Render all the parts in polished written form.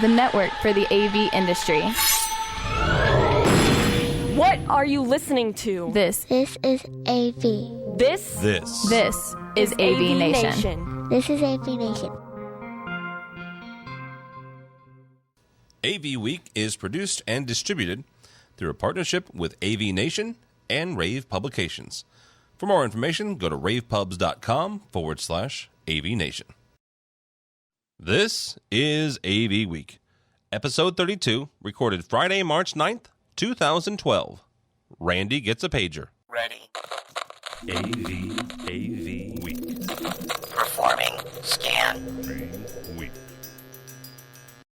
the network for the AV industry. What are you listening to? This is AV. This is AVNation. This is AVNation. AVWeek is produced and distributed through a partnership with AVNation and Rave Publications. For more information, go to ravepubs.com/AVNation. This is AVWeek, episode 32, recorded Friday, March 9th, 2012. Randy gets a pager. Ready. AVWeek. Performing scan. Week.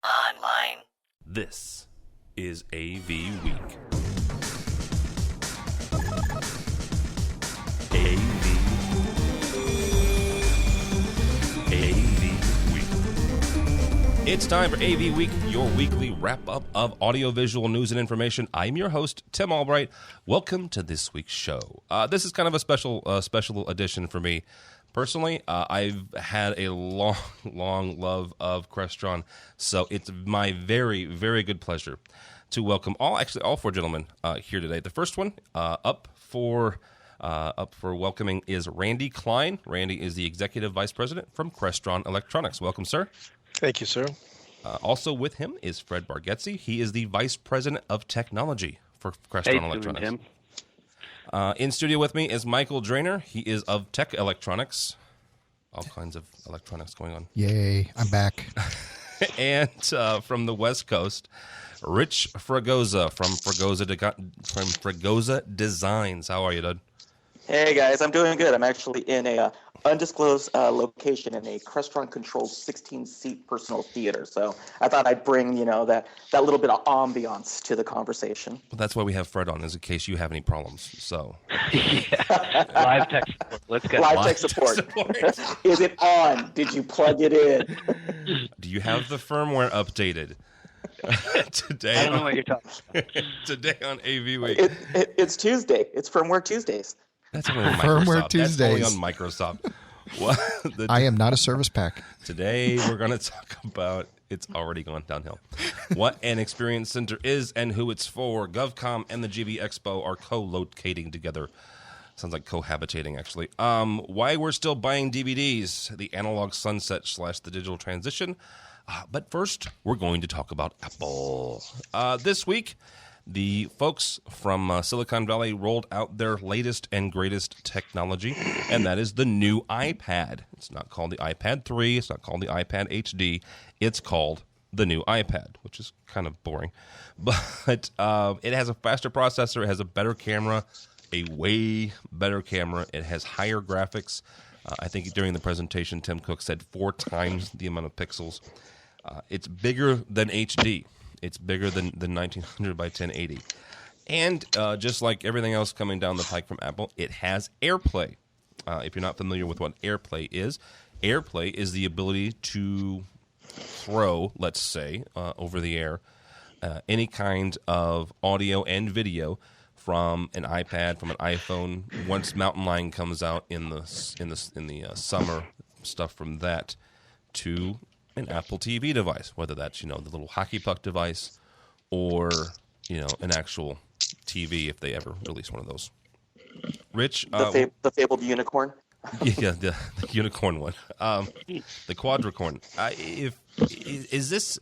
Online. This is AVWeek. It's time for AV Week, your weekly wrap-up of audiovisual news and information. I'm your host, Tim Albright. Welcome to this week's show. This is kind of a special edition for me. Personally, I've had a long love of Crestron, so it's my very, very good pleasure to welcome all four gentlemen here today. The first one up for welcoming is Randy Klein. Randy is the Executive Vice President from Crestron Electronics. Welcome, sir. Thank you, sir. Also with him is Fred Bargetzi. He is the Vice President of Technology for Crestron Electronics. Him. In studio with me is Michael Drainer. He is of Tech Electronics. All kinds of electronics going on. Yay, I'm back. And from the West Coast, Rich Fregosa from Fregosa Designs. How are you, Dud? Hey, guys. I'm doing good. I'm actually in a undisclosed location in a Crestron-controlled 16-seat personal theater. So I thought I'd bring, that little bit of ambiance to the conversation. Well, that's why we have Fred on, is in case you have any problems. So Live tech support. Let's get live tech support. Is it on? Did you plug it in? Do you have the firmware updated? Today, I don't know what you're talking about. Today on AV Week. It's Tuesday. It's Firmware Tuesdays. That's only on Firmware Microsoft. Tuesdays. That's only on Microsoft. I am not a service pack. Today we're going to talk about, it's already gone downhill, what an experience center is and who it's for. GovCom and the GB Expo are co-locating together. Sounds like cohabitating, actually. Why we're still buying DVDs, the analog sunset / the digital transition. But first, we're going to talk about Apple. This week, the folks from Silicon Valley rolled out their latest and greatest technology, and that is the new iPad. It's not called the iPad 3. It's not called the iPad HD. It's called the new iPad, which is kind of boring. But it has a faster processor. It has a better camera, a way better camera. It has higher graphics. I think during the presentation, Tim Cook said 4 times the amount of pixels. It's bigger than HD. It's bigger than 1900 by 1080. And just like everything else coming down the pike from Apple, it has AirPlay. If you're not familiar with what AirPlay is the ability to throw, let's say, over the air, any kind of audio and video from an iPad, from an iPhone. Once Mountain Lion comes out in the summer, stuff from that to an Apple TV device, whether that's, the little hockey puck device or, an actual TV if they ever release one of those. Rich? The fabled unicorn? Yeah, the unicorn one. The quadricorn. Is this...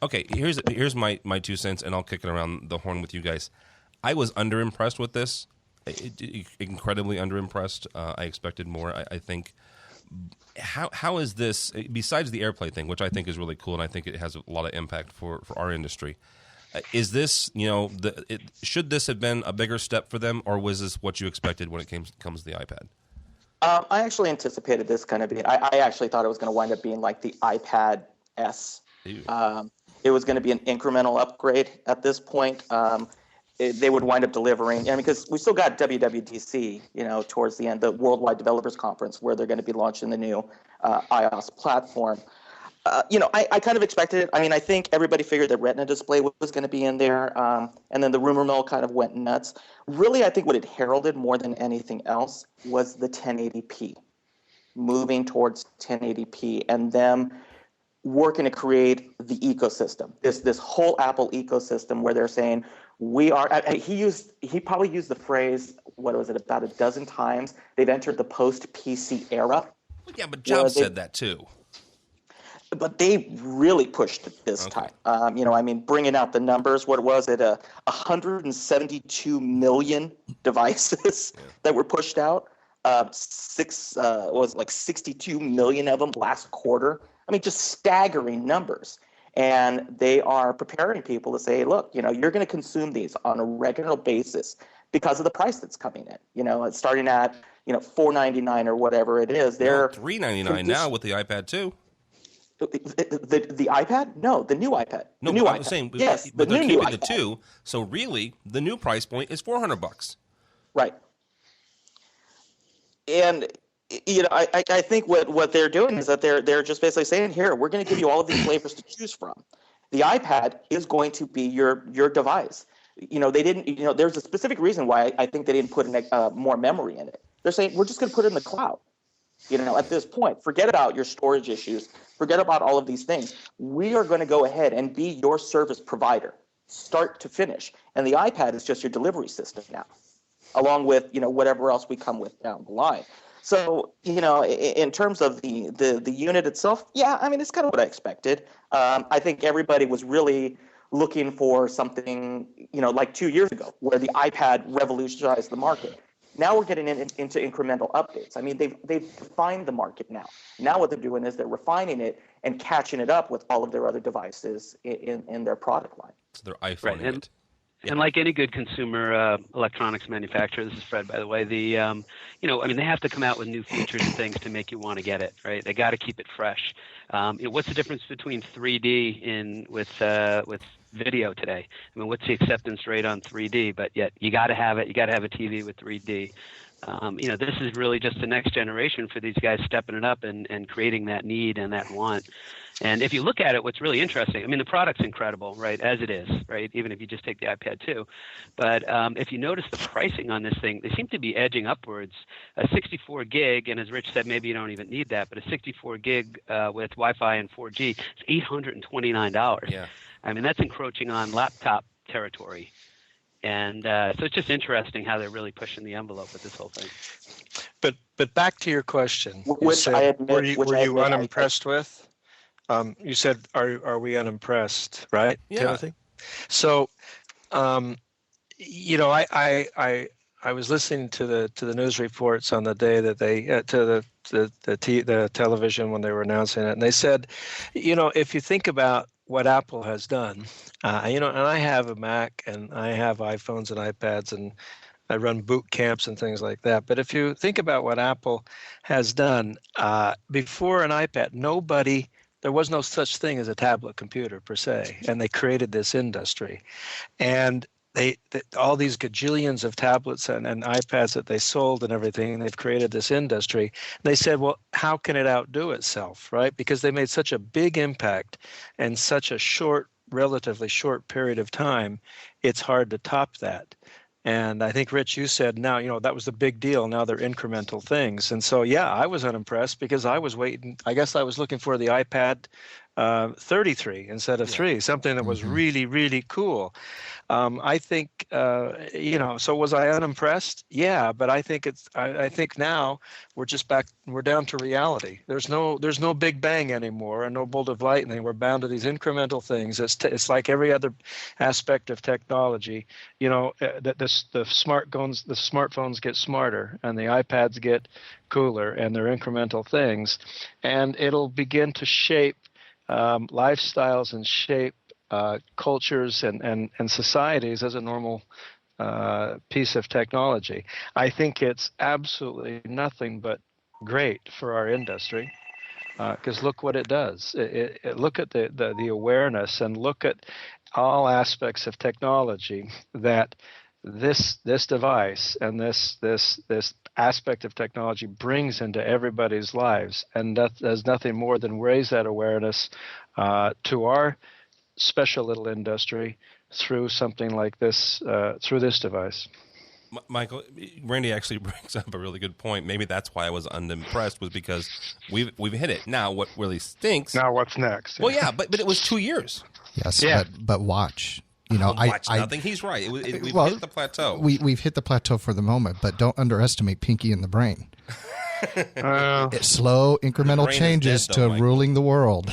Okay, here's my 2 cents, and I'll kick it around the horn with you guys. I was underimpressed with this. Incredibly underimpressed. I expected more, I think. How is this, besides the AirPlay thing, which I think is really cool, and I think it has a lot of impact for our industry, is this, should this have been a bigger step for them, or was this what you expected when it comes to the iPad? I actually anticipated this kind of being, I actually thought it was going to wind up being like the iPad S. It was going to be an incremental upgrade at this point. They would wind up delivering, because we still got WWDC, towards the end, the Worldwide Developers Conference, where they're going to be launching the new iOS platform. I kind of expected it. I think everybody figured the Retina display was going to be in there, and then the rumor mill kind of went nuts. Really, I think what it heralded more than anything else was the 1080p, moving towards 1080p, and them working to create the ecosystem, this whole Apple ecosystem where they're saying we are. He probably used the phrase, what was it, about a dozen times. They've entered the post-PC era. Yeah, but Jobs said that too. But they really pushed it this time. Bringing out the numbers, what was it? 172 million devices that were pushed out. 62 million of them last quarter. I mean, just staggering numbers. And they are preparing people to say, look, you're going to consume these on a regular basis because of the price that's coming in. It's starting at, $4.99 or whatever it is. They're $3.99 now with the iPad 2. The iPad? No, the new iPad. No, the new I'm iPad. saying, yes, but they're keeping the iPad. 2. So really, the new price point is $400. Right. And I think what they're doing is that they're just basically saying, here, we're going to give you all of these flavors to choose from. The iPad is going to be your device. They didn't. There's a specific reason why I think they didn't put in more memory in it. They're saying we're just going to put it in the cloud. At this point, forget about your storage issues. Forget about all of these things. We are going to go ahead and be your service provider, start to finish. And the iPad is just your delivery system now, along with whatever else we come with down the line. So in terms of the unit itself, it's kind of what I expected. I think everybody was really looking for something like 2 years ago, where the iPad revolutionized the market. Now we're getting into incremental updates. I mean, they've defined the market now. Now what they're doing is they're refining it and catching it up with all of their other devices in their product line. So they're iPhoning it. And like any good consumer electronics manufacturer, this is Fred, by the way, they have to come out with new features and things to make you want to get it, right? They got to keep it fresh. What's the difference between 3D with video today? I mean, what's the acceptance rate on 3D? But yet you got to have it. You got to have a TV with 3D. This is really just the next generation for these guys stepping it up and creating that need and that want. And if you look at it, what's really interesting, I mean, the product's incredible, right, as it is, right, even if you just take the iPad 2. But if you notice the pricing on this thing, they seem to be edging upwards. A 64 gig, and as Rich said, maybe you don't even need that, but a 64 gig with Wi-Fi and 4G is $829. Yeah. I mean, that's encroaching on laptop territory. And so it's just interesting how they're really pushing the envelope with this whole thing. But back to your question, were you unimpressed with? You said, are we unimpressed, right, yeah. Timothy? So, I was listening to the news reports on the day that they to the television when they were announcing it, and they said, if you think about what Apple has done, and I have a Mac and I have iPhones and iPads and I run boot camps and things like that. But if you think about what Apple has done, before an iPad, there was no such thing as a tablet computer per se, and they created this industry. And all these gajillions of tablets and iPads that they sold and everything, they've created this industry. They said, well, how can it outdo itself, right? Because they made such a big impact in such a relatively short period of time, it's hard to top that. And I think, Rich, you said now, that was the big deal. Now they're incremental things. And so, I was unimpressed because I was waiting. I guess I was looking for the iPad 33 instead of 3, something that was really, really cool. I think, so was I unimpressed? Yeah, but I think I think now we're down to reality. There's no big bang anymore and no bolt of lightning. We're bound to these incremental things. It's like every other aspect of technology. The smartphones get smarter and the iPads get cooler, and they're incremental things, and it'll begin to shape lifestyles and shape cultures and societies as a normal piece of technology. I think it's absolutely nothing but great for our industry, because look what it does. Look at the awareness, and look at all aspects of technology that this device and this aspect of technology brings into everybody's lives, and that does nothing more than raise that awareness to our special little industry through something like this, through this device. Michael, Randy actually brings up a really good point. Maybe that's why I was unimpressed, was because we've hit it. Now, what really stinks? Now, what's next? Well, yeah, but it was 2 years. Yes, yeah. but watch. Watch nothing. He's right. We've hit the plateau. We've hit the plateau for the moment, but don't underestimate Pinky in the brain. It's slow, incremental changes to ruling the world.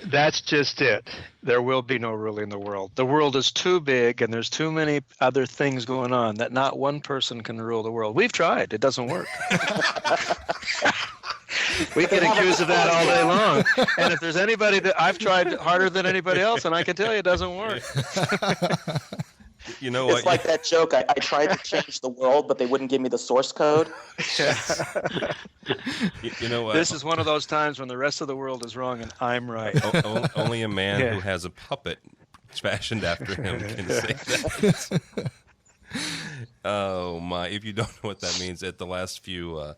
That's just it. There will be no ruling the world. The world is too big, and there's too many other things going on that not one person can rule the world. We've tried. It doesn't work. We get accused of that all day long. And if there's anybody that I've tried harder than anybody else, and I can tell you it doesn't work. You know what? It's like that joke. I tried to change the world, but they wouldn't give me the source code. You know what? This is one of those times when the rest of the world is wrong and I'm right. Only a man who has a puppet fashioned after him can say that. Oh my! If you don't know what that means, at the last few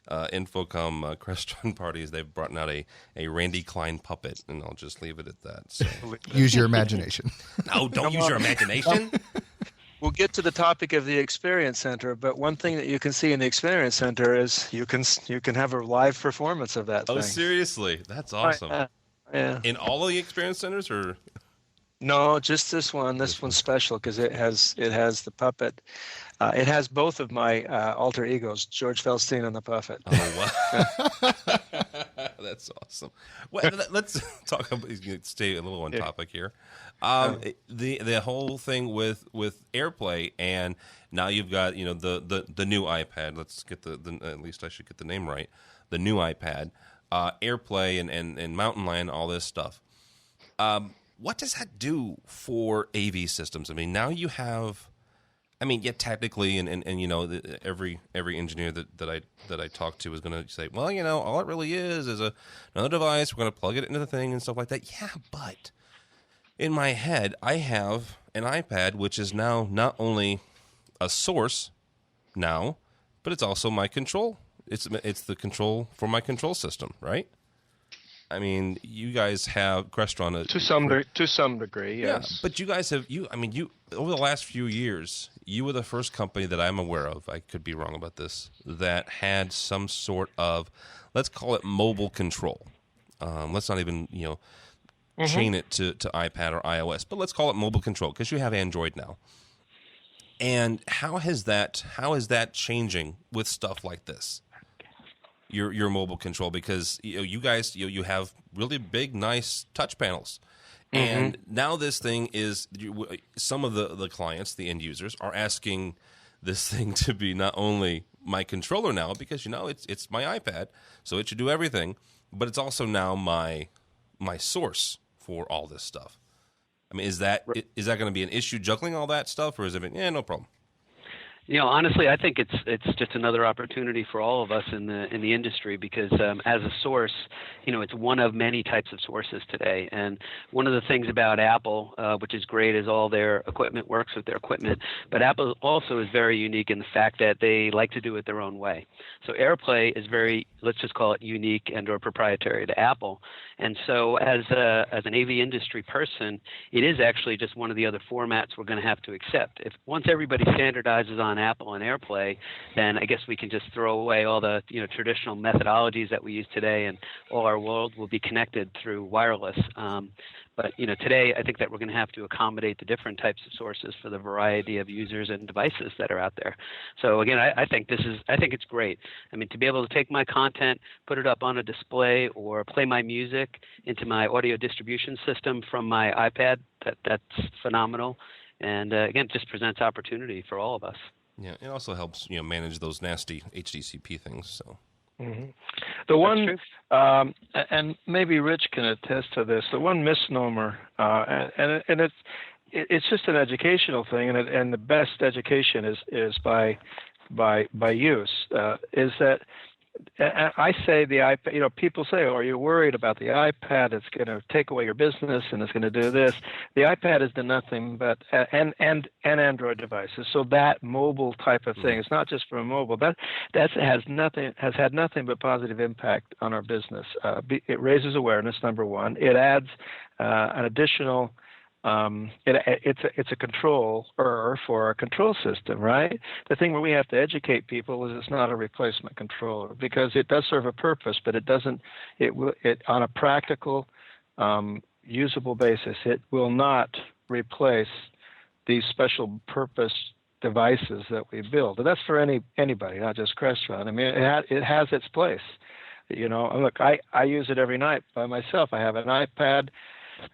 Infocom Crestron parties, they've brought out a Randy Klein puppet, and I'll just leave it at that. So. Use your imagination. No, don't use your imagination. We'll get to the topic of the Experience Center, but one thing that you can see in the Experience Center is you can have a live performance of that thing. Oh, seriously? That's awesome. Yeah. In all of the Experience Centers, or? No, just this one. This one's special because it has the puppet. It has both of my alter egos, George Feldstein and the puppet. Oh, wow. That's awesome. Well, let's talk about, stay a little on topic here. The whole thing with AirPlay, and now you've got the new iPad. Let's get the at least I should get the name right. The new iPad, AirPlay, and Mountain Lion, all this stuff. What does that do for AV systems? I mean, now you have. I mean, yeah, technically, and every engineer that I talk to is going to say, well, all it really is another device. We're going to plug it into the thing and stuff like that. Yeah, but in my head, I have an iPad, which is now not only a source now, but it's also my control. It's the control for my control system, right? I mean, you guys have Crestron to some degree, yes. Yeah, but you guys have over the last few years, you were the first company that I'm aware of. I could be wrong about this, that had some sort of, let's call it mobile control. Let's not even chain it to iPad or iOS, but let's call it mobile control because you have Android now. And how is that changing with stuff like this? Your mobile control, because you guys you have really big, nice touch panels, and now this thing is some of the clients, the end users, are asking this thing to be not only my controller now, because it's my iPad, so it should do everything, but it's also now my source for all this stuff. I mean, is that going to be an issue juggling all that stuff, or is it no problem? Honestly, I think it's just another opportunity for all of us in the industry because as a source, it's one of many types of sources today. And one of the things about Apple, which is great, is all their equipment works with their equipment. But Apple also is very unique in the fact that they like to do it their own way. So AirPlay is very, let's just call it unique and/or proprietary to Apple. And so as an AV industry person, it is actually just one of the other formats we're going to have to accept. If once everybody standardizes on Apple and AirPlay, then I guess we can just throw away all the traditional methodologies that we use today, and all our world will be connected through wireless. But today I think that we're going to have to accommodate the different types of sources for the variety of users and devices that are out there. So again, I think it's great. I mean, to be able to take my content, put it up on a display, or play my music into my audio distribution system from my iPad, that's phenomenal. And again, it just presents opportunity for all of us. Yeah, it also helps manage those nasty HDCP things. So. Mm-hmm. The one, and maybe Rich can attest to this. The one misnomer, and it's just an educational thing, and the best education is by use. Is that I say the iPad. People say, "Oh, are you worried about the iPad? It's going to take away your business, and it's going to do this." The iPad has done nothing but and Android devices. So that mobile type of thing, it's not just for mobile. That has had nothing but positive impact on our business. It raises awareness. Number one, it adds an additional It's a controller for a control system, right? The thing where we have to educate people is it's not a replacement controller, because it does serve a purpose, but it doesn't. It on a practical, usable basis, it will not replace these special purpose devices that we build. And that's for anybody, not just Crestron. I mean, it has its place. You know, look, I use it every night by myself. I have an iPad.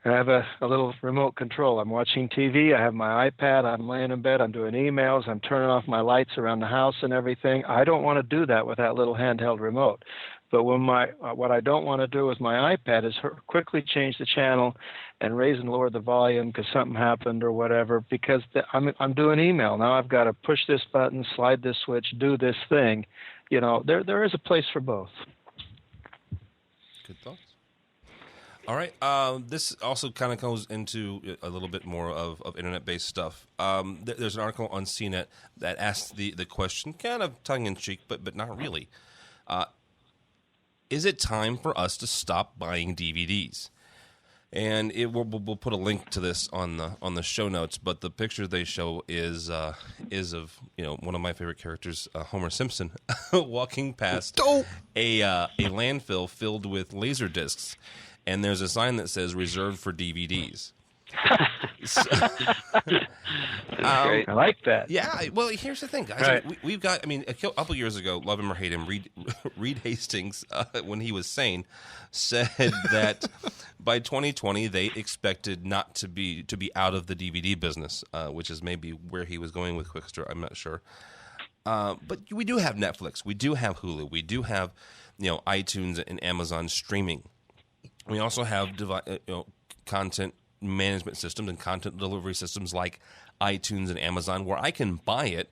I have a little remote control. I'm watching TV. I have my iPad. I'm laying in bed. I'm doing emails. I'm turning off my lights around the house and everything. I don't want to do that with that little handheld remote. But when what I don't want to do with my iPad is quickly change the channel and raise and lower the volume because something happened or whatever, because I'm doing email. Now I've got to push this button, slide this switch, do this thing. You know, there is a place for both. Good thoughts. All right. This also kind of goes into a little bit more of internet-based stuff. There's an article on CNET that asks the question, kind of tongue-in-cheek, but not really. Is it time for us to stop buying DVDs? And we'll put a link to this on the show notes. But the picture they show is of one of my favorite characters, Homer Simpson, walking past a landfill filled with laser discs, and there's a sign that says "Reserved for DVDs." I like that. Yeah. Well, here's the thing, guys. Right. We've got. I mean, a couple years ago, love him or hate him, Reed Hastings, when he was sane, said that by 2020 they expected not to be out of the DVD business, which is maybe where he was going with Quickster. I'm not sure. But we do have Netflix. We do have Hulu. We do have, iTunes and Amazon streaming. We also have content management systems and content delivery systems like iTunes and Amazon, where I can buy it,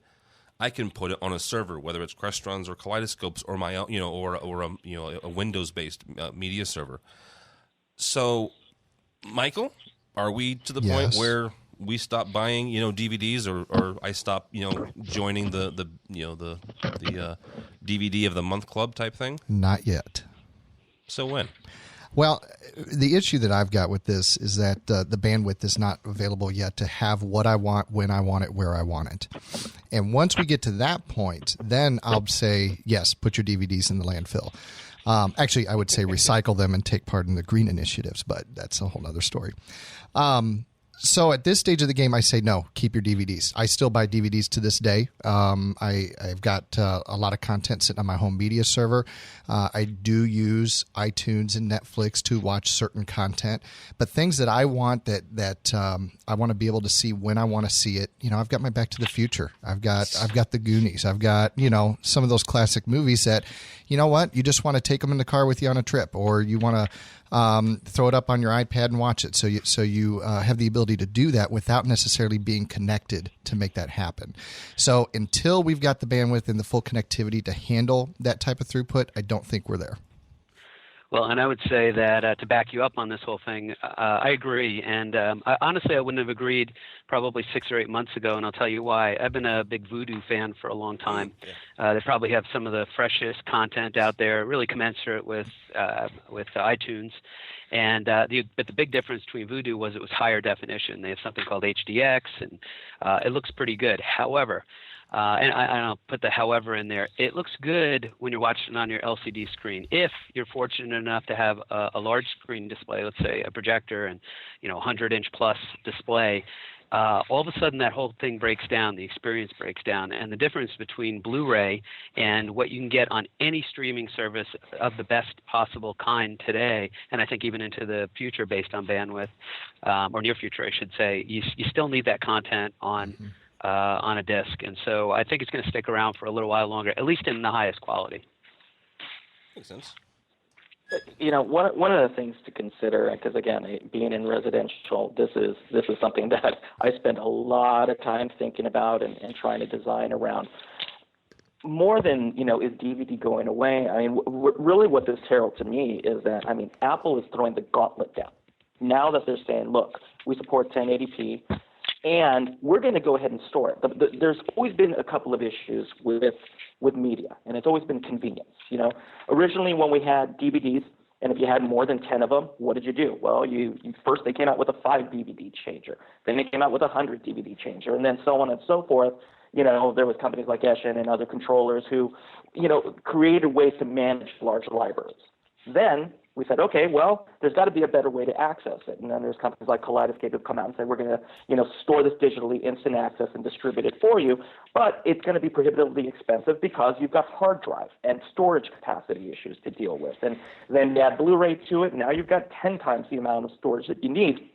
I can put it on a server, whether it's Crestron's or Kaleidoscope's or my own, or a Windows-based media server. So, Michael, are we to the point where we stop buying, DVDs, or I stop, joining the DVD of the month club type thing? Not yet. So when? Well, the issue that I've got with this is that the bandwidth is not available yet to have what I want, when I want it, where I want it. And once we get to that point, then I'll say, yes, put your DVDs in the landfill. Actually, I would say recycle them and take part in the green initiatives, but that's a whole other story. So at this stage of the game, I say, no, keep your DVDs. I still buy DVDs to this day. I've got a lot of content sitting on my home media server. I do use iTunes and Netflix to watch certain content, but things that I want that I want to be able to see when I want to see it. I've got my Back to the Future. I've got the Goonies. I've got, some of those classic movies that, you just want to take them in the car with you on a trip, or you want to throw it up on your iPad and watch it. So you have the ability to do that without necessarily being connected to make that happen. So until we've got the bandwidth and the full connectivity to handle that type of throughput, I don't think we're there. Well, and I would say that to back you up on this whole thing, I agree. And honestly, I wouldn't have agreed probably 6 or 8 months ago, and I'll tell you why. I've been a big Vudu fan for a long time. They probably have some of the freshest content out there, really commensurate with iTunes. And but the big difference between Vudu was it was higher definition. They have something called HDX, and it looks pretty good. However, and I'll put the however in there, it looks good when you're watching on your LCD screen. If you're fortunate enough to have a large screen display, let's say a projector and 100-inch plus display, all of a sudden that whole thing breaks down, the experience breaks down. And the difference between Blu-ray and what you can get on any streaming service of the best possible kind today, and I think even into the future based on bandwidth, or near future I should say, you still need that content on a disc. And so I think it's going to stick around for a little while longer, at least in the highest quality. Makes sense. One of the things to consider, because again, being in residential, this is something that I spend a lot of time thinking about and trying to design around. More than, is DVD going away? I mean, really what this heralds to me is that, Apple is throwing the gauntlet down. Now that they're saying, look, we support 1080p, and we're going to go ahead and store it. There's always been a couple of issues with media, and it's always been convenience. Originally when we had DVDs, And if you had more than 10 of them, what did you do? Well, first they came out with a 5 DVD changer. Then they came out with a 100 DVD changer, and then so on and so forth. There was companies like Eschen and other controllers who, created ways to manage large libraries. Then we said, okay, well, there's got to be a better way to access it. And then there's companies like Kaleidoscape who come out and say, we're going to, store this digitally, instant access, and distribute it for you. But it's going to be prohibitively expensive because you've got hard drive and storage capacity issues to deal with. And then you add Blu-ray to it. Now you've got 10 times the amount of storage that you need.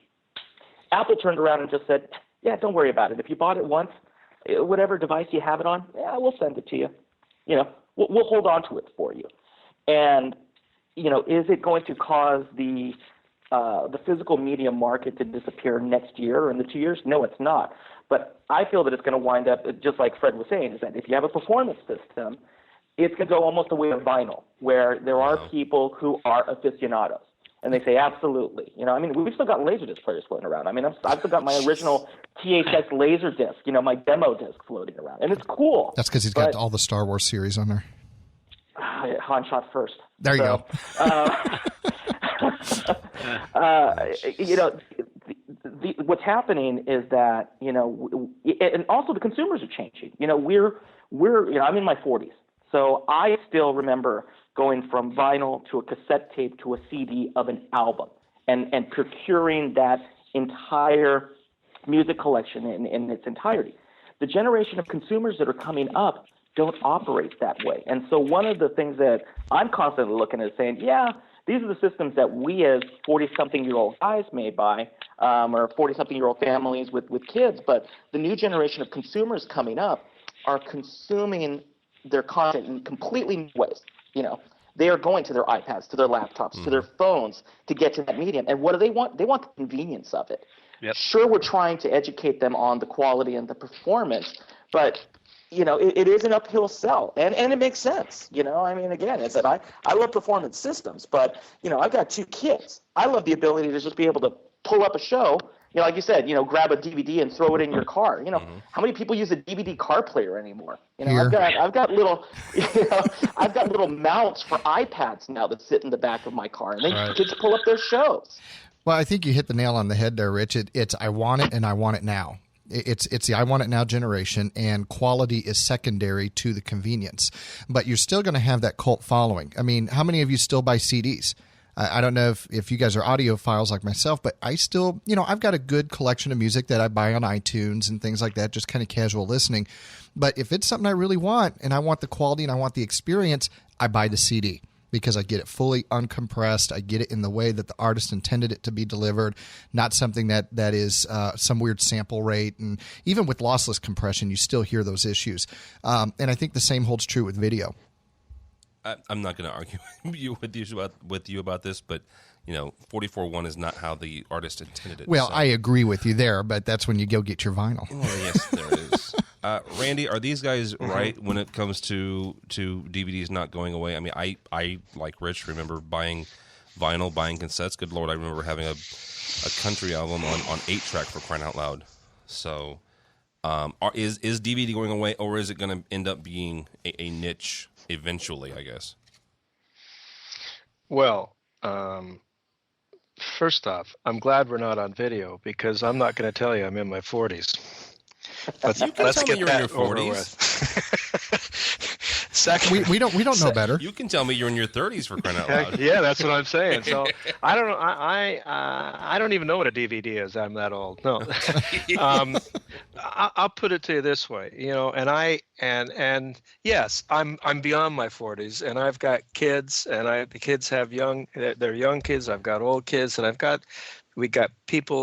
Apple turned around and just said, yeah, don't worry about it. If you bought it once, whatever device you have it on, yeah, we'll send it to you. We'll hold on to it for you. And is it going to cause the physical media market to disappear next year or in the 2 years? No, it's not. But I feel that it's going to wind up, just like Fred was saying, is that if you have a performance system, it's going to go almost the way of vinyl, where there are people who are aficionados. And they say, absolutely. We've still got Laserdisc players floating around. I've still got my original THX Laserdisc, my demo disc floating around. And it's cool. That's because he's got all the Star Wars series on there. Han shot first. There you go. What's happening is that, and also the consumers are changing. I'm in my 40s. So I still remember going from vinyl to a cassette tape to a CD of an album and procuring that entire music collection in its entirety. The generation of consumers that are coming up don't operate that way. And so one of the things that I'm constantly looking at is saying, yeah, these are the systems that we as 40-something-year-old guys may buy, or 40-something-year-old families with kids, but the new generation of consumers coming up are consuming their content in completely new ways. They are going to their iPads, to their laptops, to their phones to get to that medium. And what do they want? They want the convenience of it. Yep. Sure, we're trying to educate them on the quality and the performance, but it is an uphill sell, and it makes sense. Again, it's that I love performance systems, but I've got 2 kids. I love the ability to just be able to pull up a show. Like you said, grab a DVD and throw it in your car. How many people use a DVD car player anymore? I've got little, I've got little mounts for iPads now that sit in the back of my car, and then kids pull up their shows. Well, I think you hit the nail on the head there, Rich. It's I want it and I want it now. It's the I want it now generation, and quality is secondary to the convenience. But you're still going to have that cult following. How many of you still buy CDs? I don't know if you guys are audiophiles like myself, but I still, I've got a good collection of music that I buy on iTunes and things like that, just kind of casual listening. But if it's something I really want and I want the quality and I want the experience, I buy the CD because I get it fully uncompressed. I get it in the way that the artist intended it to be delivered, not something that is some weird sample rate. And even with lossless compression, you still hear those issues. And I think the same holds true with video. I'm not going to argue with you about this, but 44.1 is not how the artist intended it. Well, I agree with you there, but that's when you go get your vinyl. Well, yes, there it is. Randy, are these guys right when it comes to DVDs not going away? I like Rich remember buying vinyl, buying cassettes. Good Lord, I remember having a country album on 8-track for crying out loud. So, is DVD going away, or is it going to end up being a niche eventually, I guess? Well, first off, I'm glad we're not on video because I'm not going to tell you I'm in my 40s. Let's get you're that in your 40s. Second, we don't know better. You can tell me you're in your 30s for crying out loud. Yeah, that's what I'm saying. So I don't know. I don't even know what a DVD is. I'm that old. No. I'll put it to you this way. And yes, I'm beyond my 40s, and I've got kids, and the kids have they're young kids. I've got old kids, and we got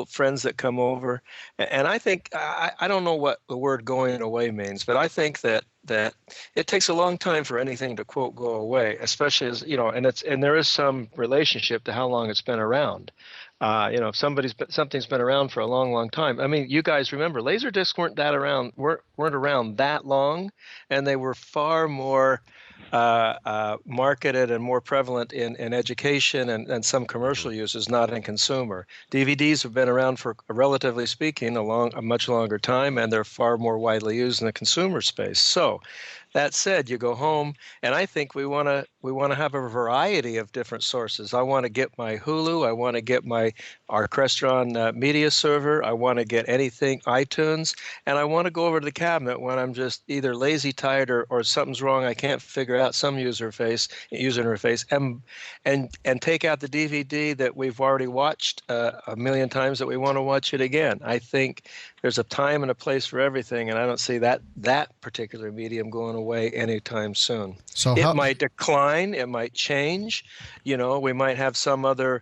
friends that come over, and I think I don't know what the word going away means, but I think that it takes a long time for anything to quote go away, especially as and there is some relationship to how long it's been around. If something's been around for a long time. You guys remember Laserdiscs weren't around that long, and they were far more marketed and more prevalent in education and some commercial uses, not in consumer. DVDs have been around for, relatively speaking, a much longer time, and they're far more widely used in the consumer space. So That said, you go home, and I think we want to have a variety of different sources. I want to get my Hulu. I want to get our Crestron media server. I want to get anything iTunes, and I want to go over to the cabinet when I'm just either lazy, tired, or something's wrong. I can't figure out some user interface, and take out the DVD that we've already watched a million times that we want to watch it again. I think there's a time and a place for everything, and I don't see that particular medium going away anytime soon. So it might decline, it might change. We might have some other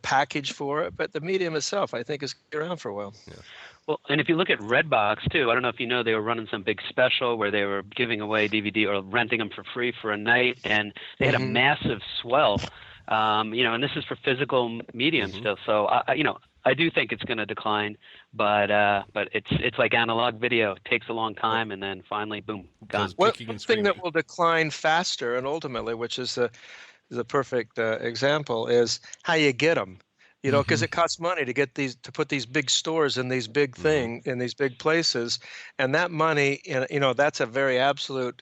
package for it, but the medium itself, I think, is around for a while. Yeah. Well, and if you look at Redbox too, I don't know if you know, they were running some big special where they were giving away DVD or renting them for free for a night, and they had a massive swell. And this is for physical medium still. So I do think it's going to decline, but it's like analog video. It takes a long time, and then finally, boom, gone. One thing that will decline faster, and ultimately, which is the perfect example, is how you get them. Because it costs money to put these big stores in these big in these big places, and that money, that's a very absolute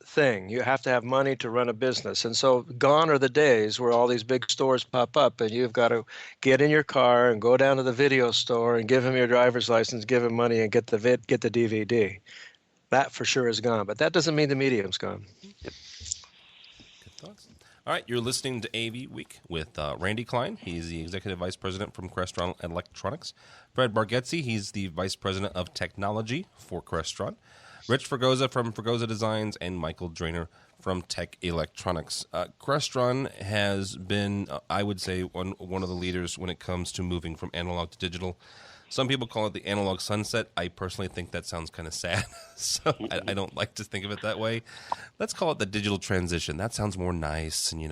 thing. You have to have money to run a business. And so gone are the days where all these big stores pop up and you've got to get in your car and go down to the video store and give them your driver's license, give them money, and get the DVD. That for sure is gone. But that doesn't mean the medium's gone. Yep. Good thoughts. All right, you're listening to AV Week with Randy Klein. He's the Executive Vice President from Crestron Electronics. Fred Bargetzi, he's the Vice President of Technology for Crestron. Rich Fregosa from Fregosa Designs, and Michael Drainer from Tech Electronics. Crestron has been, I would say, one of the leaders when it comes to moving from analog to digital. Some people call it the analog sunset. I personally think that sounds kind of sad, so I don't like to think of it that way. Let's call it the digital transition. That sounds more nice, and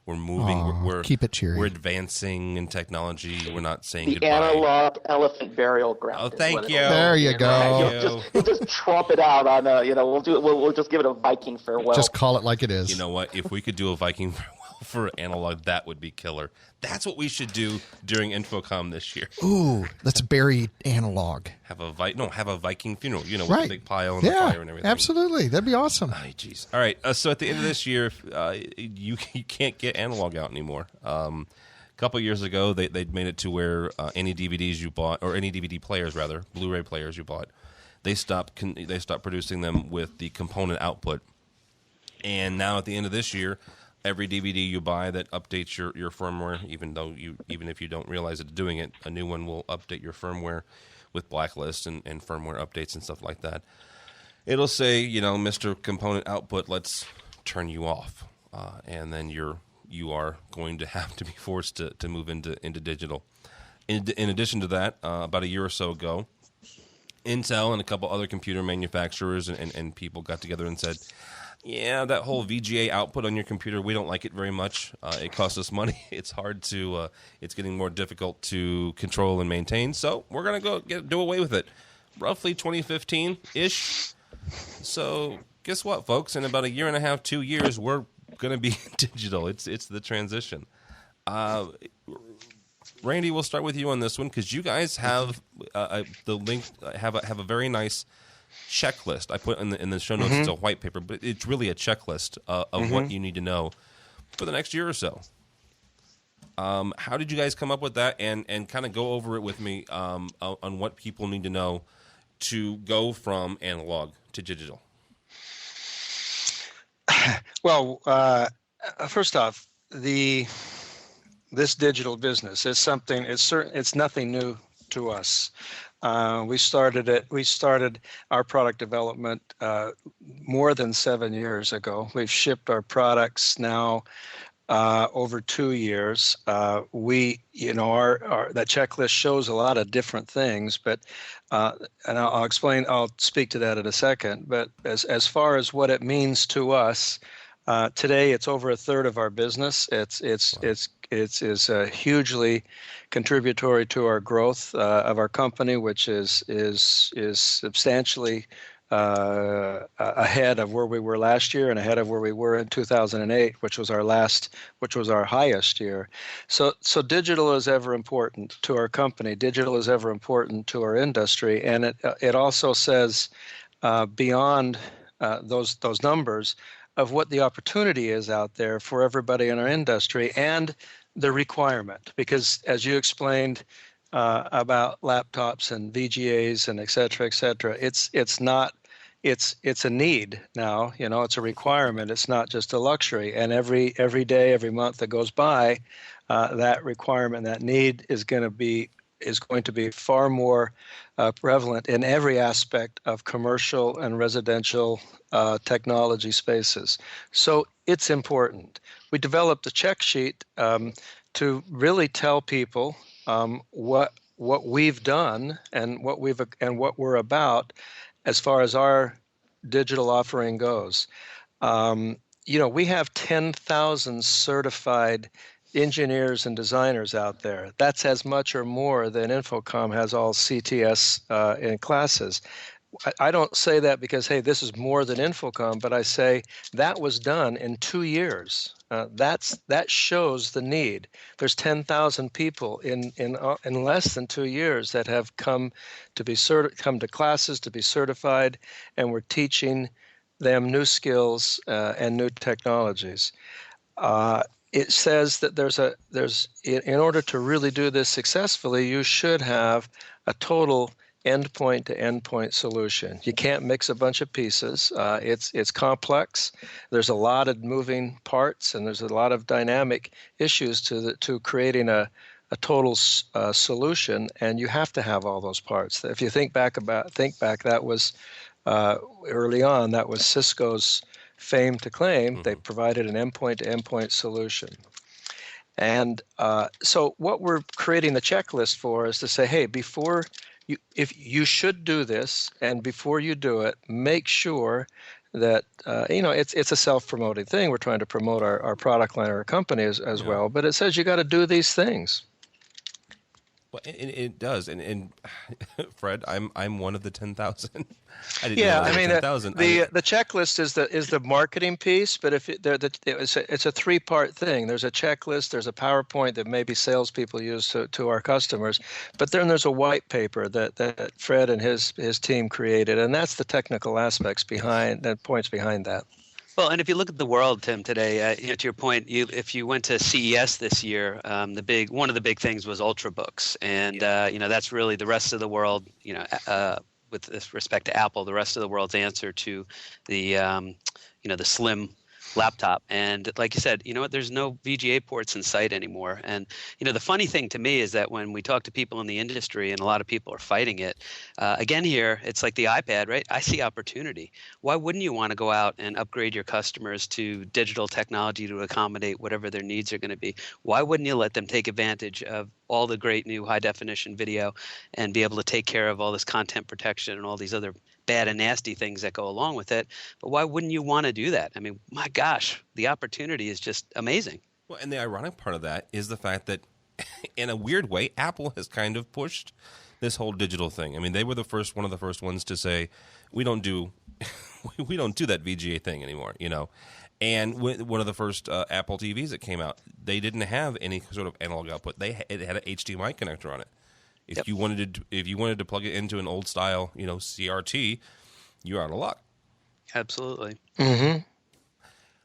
we're moving. We're keep it cheery. We're advancing in technology. We're not saying the goodbye. Analog elephant burial ground. Oh, thank you. There you go. You'll just trump it out on we'll just give it a Viking farewell. Just call it like it is. You know what? If we could do a Viking farewell for analog, that would be killer. That's what we should do during InfoComm this year. Ooh, let's bury analog. Have a Viking funeral, with right. a big pile and the fire and everything. Absolutely. That'd be awesome. Oh, jeez. All right. So at the end of this year, you can't get analog out anymore. A couple years ago, they made it to where any DVDs you bought, or any DVD players rather, Blu-ray players you bought, they stopped producing them with the component output. And now at the end of this year, every DVD you buy that updates your firmware, even if you don't realize it's doing it, a new one will update your firmware with blacklists and firmware updates and stuff like that. It'll say, Mr. Component Output, let's turn you off, and then you are going to have to be forced to move into digital. In addition to that, about a year or so ago, Intel and a couple other computer manufacturers and people got together and said, yeah, that whole VGA output on your computer, we don't like it very much. It costs us money. It's hard to, it's getting more difficult to control and maintain. So we're going to do away with it. Roughly 2015-ish. So guess what, folks? In about a year and a half, 2 years, we're going to be digital. It's the transition. Randy, we'll start with you on this one because you guys have the link. Have a very nice checklist. I put in the show notes. It's a white paper, but it's really a checklist of what you need to know for the next year or so. How did you guys come up with that, and kind of go over it with me on what people need to know to go from analog to digital? Well, first off, this digital business is something. It's nothing new to us. We started our product development more than 7 years ago. We've shipped our products now over 2 years. That checklist shows a lot of different things, but and I'll speak to that in a second. But as far as what it means to us, today it's over a third of our business. It's hugely contributory to our growth of our company, which is substantially ahead of where we were last year and ahead of where we were in 2008, which was our highest year. So digital is ever important to our company. Digital is ever important to our industry, and it also says beyond those numbers of what the opportunity is out there for everybody in our industry and the requirement. Because as you explained about laptops and VGAs and et cetera, it's a need now. It's a requirement. It's not just a luxury. And every day, every month that goes by, that requirement, that need is going to be far more prevalent in every aspect of commercial and residential technology spaces. So it's important. We developed a check sheet to really tell people what we've done and what we're about as far as our digital offering goes. We have 10,000 certified engineers and designers out there. That's as much or more than Infocom has all CTS in classes. I don't say that because, hey, this is more than Infocom, but I say that was done in 2 years. That shows the need. There's 10,000 people in less than 2 years that have come to classes to be certified, and we're teaching them new skills and new technologies. It says that in order to really do this successfully, you should have a total endpoint to endpoint solution. You can't mix a bunch of pieces. It's complex. There's a lot of moving parts, and there's a lot of dynamic issues to creating a total solution. And you have to have all those parts. If you think back, that was early on. That was Cisco's fame to claim. Mm-hmm. They provided an endpoint to endpoint solution. And so what we're creating the checklist for is to say, hey, if you should do this, and before you do it, make sure that it's a self-promoting thing. We're trying to promote our product line, our company as well, but it says you got to do these things. Well, it does, and Fred, I'm one of the 10,000. I didn't Yeah, know I mean, 10,000. the checklist is the marketing piece, but it's a three-part thing. There's a checklist, there's a PowerPoint that maybe salespeople use to our customers, but then there's a white paper that Fred and his team created, and that's the technical aspects points behind that. Well, and if you look at the world, Tim, today, to your point, if you went to CES this year, one of the big things was Ultrabooks, and that's really the rest of the world. With respect to Apple, the rest of the world's answer to the the slim laptop. And like you said, there's no VGA ports in sight anymore. And the funny thing to me is that when we talk to people in the industry, and a lot of people are fighting it, again here, it's like the iPad, right? I see opportunity. Why wouldn't you want to go out and upgrade your customers to digital technology to accommodate whatever their needs are going to be? Why wouldn't you let them take advantage of all the great new high definition video and be able to take care of all this content protection and all these other bad and nasty things that go along with it? But why wouldn't you want to do that? I mean, my gosh, the opportunity is just amazing. Well, and the ironic part of that is the fact that in a weird way, Apple has kind of pushed this whole digital thing. I mean, they were one of the first ones to say, we don't do that VGA thing anymore, And one of the first Apple TVs that came out, they didn't have any sort of analog output. It had an HDMI connector on it. If you wanted to plug it into an old style, CRT, you're out of luck. Absolutely. Mm-hmm.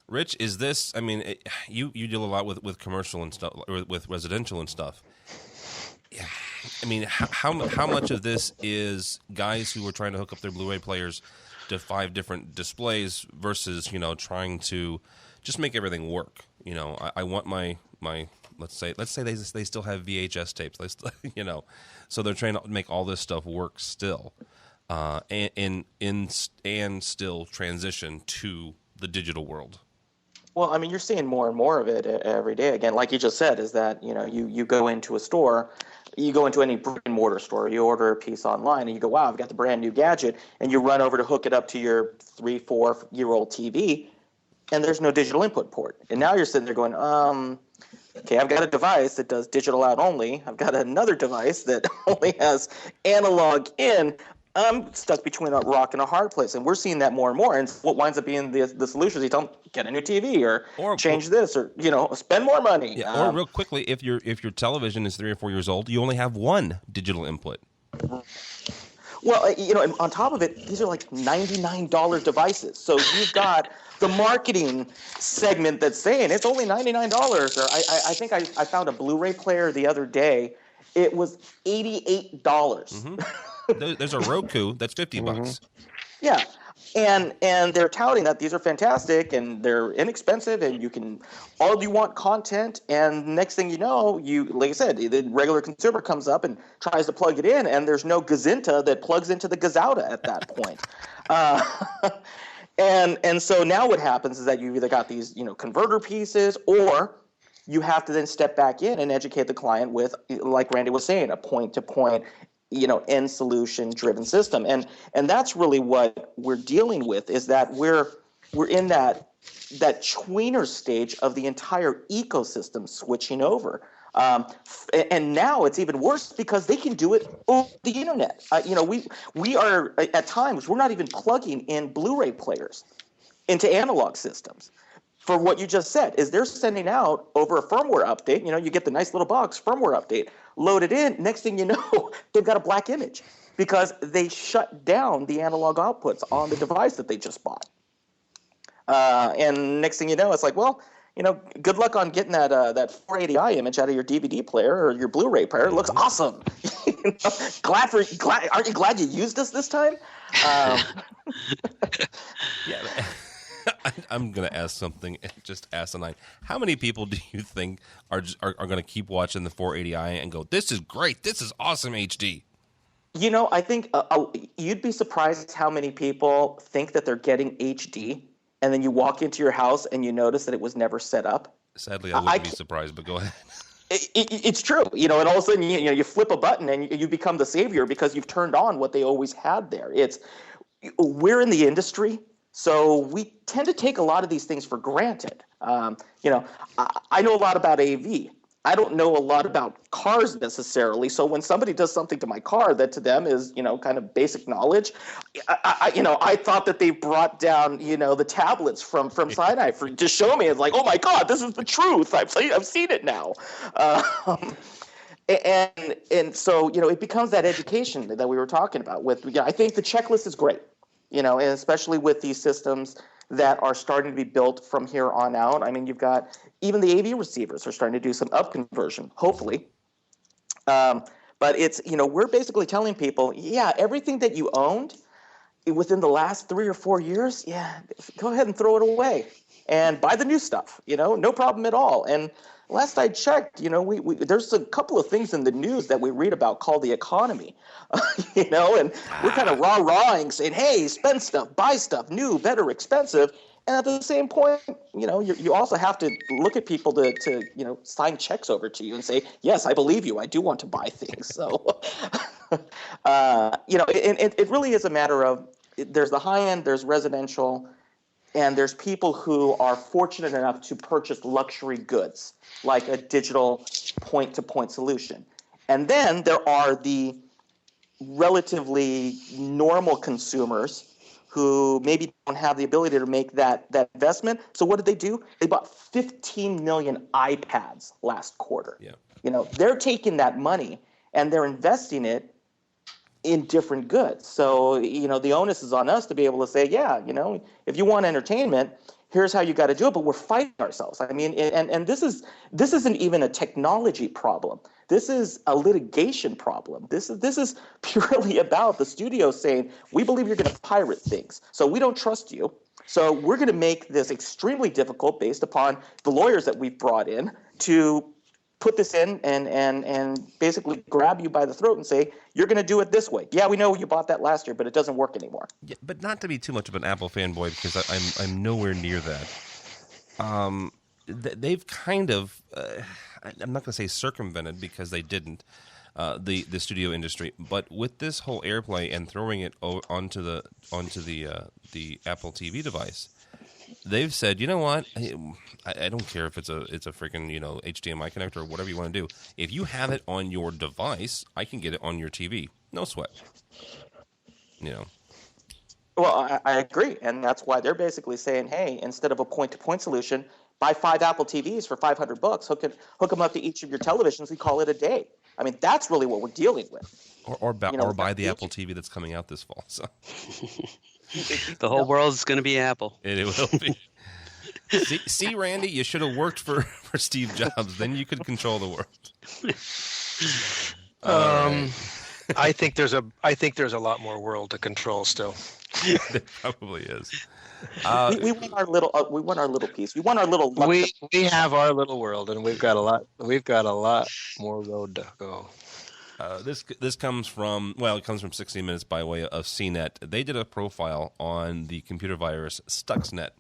Rich, is this? I mean, you deal a lot with commercial and stuff, or with residential and stuff. Yeah. I mean, how much of this is guys who are trying to hook up their Blu-ray players to 5 different displays versus trying to just make everything work? I want my let's say they still have VHS tapes, so they're trying to make all this stuff work still, and still transition to the digital world. Well, I mean, you're seeing more and more of it every day. Again, like you just said, is that you go into a store, you go into any brick and mortar store, you order a piece online, and you go, wow, I've got the brand new gadget, and you run over to hook it up to your 3-4-year-old TV, and there's no digital input port. And now you're sitting there going, okay, I've got a device that does digital out only. I've got another device that only has analog in. I'm stuck between a rock and a hard place, and we're seeing that more and more. And what winds up being the solution is you tell them, get a new TV or change this or spend more money. Yeah, or real quickly, if your television is 3 or 4 years old, you only have one digital input. Well, and on top of it, these are like $99 devices. So you've got the marketing segment that's saying it's only $99. Or I think I found a Blu-ray player the other day. It was $88. There's a Roku that's $50. Yeah. And they're touting that these are fantastic and they're inexpensive and you can all you want content, and next thing you know, like I said, the regular consumer comes up and tries to plug it in and there's no Gazinta that plugs into the Gazauta at that point. And so now what happens is that you've either got these converter pieces, or you have to then step back in and educate the client with, like Randy was saying, a point-to-point end solution driven system. And that's really what we're dealing with, is that we're in that tweener stage of the entire ecosystem switching over. And now it's even worse because they can do it over the internet. We are at times, we're not even plugging in Blu-ray players into analog systems. For what you just said, is they're sending out over a firmware update. You get the nice little box firmware update, load it in. Next thing you know, they've got a black image because they shut down the analog outputs on the device that they just bought. And next thing you know, it's like, well, good luck on getting that 480i image out of your DVD player or your Blu-ray player. It looks awesome. Aren't you glad you used this time? Yeah. I'm going to ask something just asinine. How many people do you think are going to keep watching the 480i and go, this is great, this is awesome HD? I think you'd be surprised how many people think that they're getting HD, and then you walk into your house and you notice that it was never set up. Sadly, I wouldn't be surprised, but go ahead. It's true, and all of a sudden you flip a button and you become the savior because you've turned on what they always had there. We're in the industry. So we tend to take a lot of these things for granted. I know a lot about AV. I don't know a lot about cars necessarily. So when somebody does something to my car that to them is, kind of basic knowledge, I thought that they brought down, the tablets from Sinai to show me. It's like, oh my God, this is the truth. I've seen it now. And so, it becomes that education that we were talking about with. I think the checklist is great. And especially with these systems that are starting to be built from here on out. I mean, you've got even the AV receivers are starting to do some up conversion, hopefully. But it's, we're basically telling people, everything that you owned within the last 3 or 4 years, go ahead and throw it away and buy the new stuff, no problem at all. And last I checked, there's a couple of things in the news that we read about called the economy, and we're kind of rah-rahing saying, hey, spend stuff, buy stuff, new, better, expensive. And at the same point, you also have to look at people to sign checks over to you and say, yes, I believe you. I do want to buy things. So, it really is a matter of there's the high end, there's residential, and there's people who are fortunate enough to purchase luxury goods, like a digital point-to-point solution. And then there are the relatively normal consumers who maybe don't have the ability to make that investment. So what did they do? They bought 15 million iPads last quarter. Yeah. They're taking that money and they're investing it in different goods. So, the onus is on us to be able to say, if you want entertainment, here's how you got to do it. But we're fighting ourselves. I mean, and this isn't even a technology problem. This is a litigation problem. This is purely about the studio saying, we believe you're going to pirate things. So we don't trust you. So we're going to make this extremely difficult based upon the lawyers that we've brought in to put this in and basically grab you by the throat and say, you're going to do it this way. Yeah, we know you bought that last year, but it doesn't work anymore. Yeah, but not to be too much of an Apple fanboy, because I'm nowhere near that. They've kind of, I'm not going to say circumvented because they didn't, the studio industry, but with this whole AirPlay and throwing it onto the Apple TV device, they've said, you know what? I don't care if it's a freaking HDMI connector or whatever you want to do. If you have it on your device, I can get it on your TV. No sweat. Well, I agree, and that's why they're basically saying, hey, instead of a point-to-point solution, buy 5 Apple TVs for $500, hook them up to each of your televisions, and call it a day. I mean, that's really what we're dealing with. Or buy the Apple TV that's coming out this fall. So the whole world's going to be Apple. It will be. See, Randy, you should have worked for Steve Jobs. Then you could control the world. I think there's a lot more world to control still. There probably is. We want our little piece. We want our little. We have our little world, and we've got a lot more road to go. This comes from, it comes from 60 Minutes by way of CNET. They did a profile on the computer virus Stuxnet.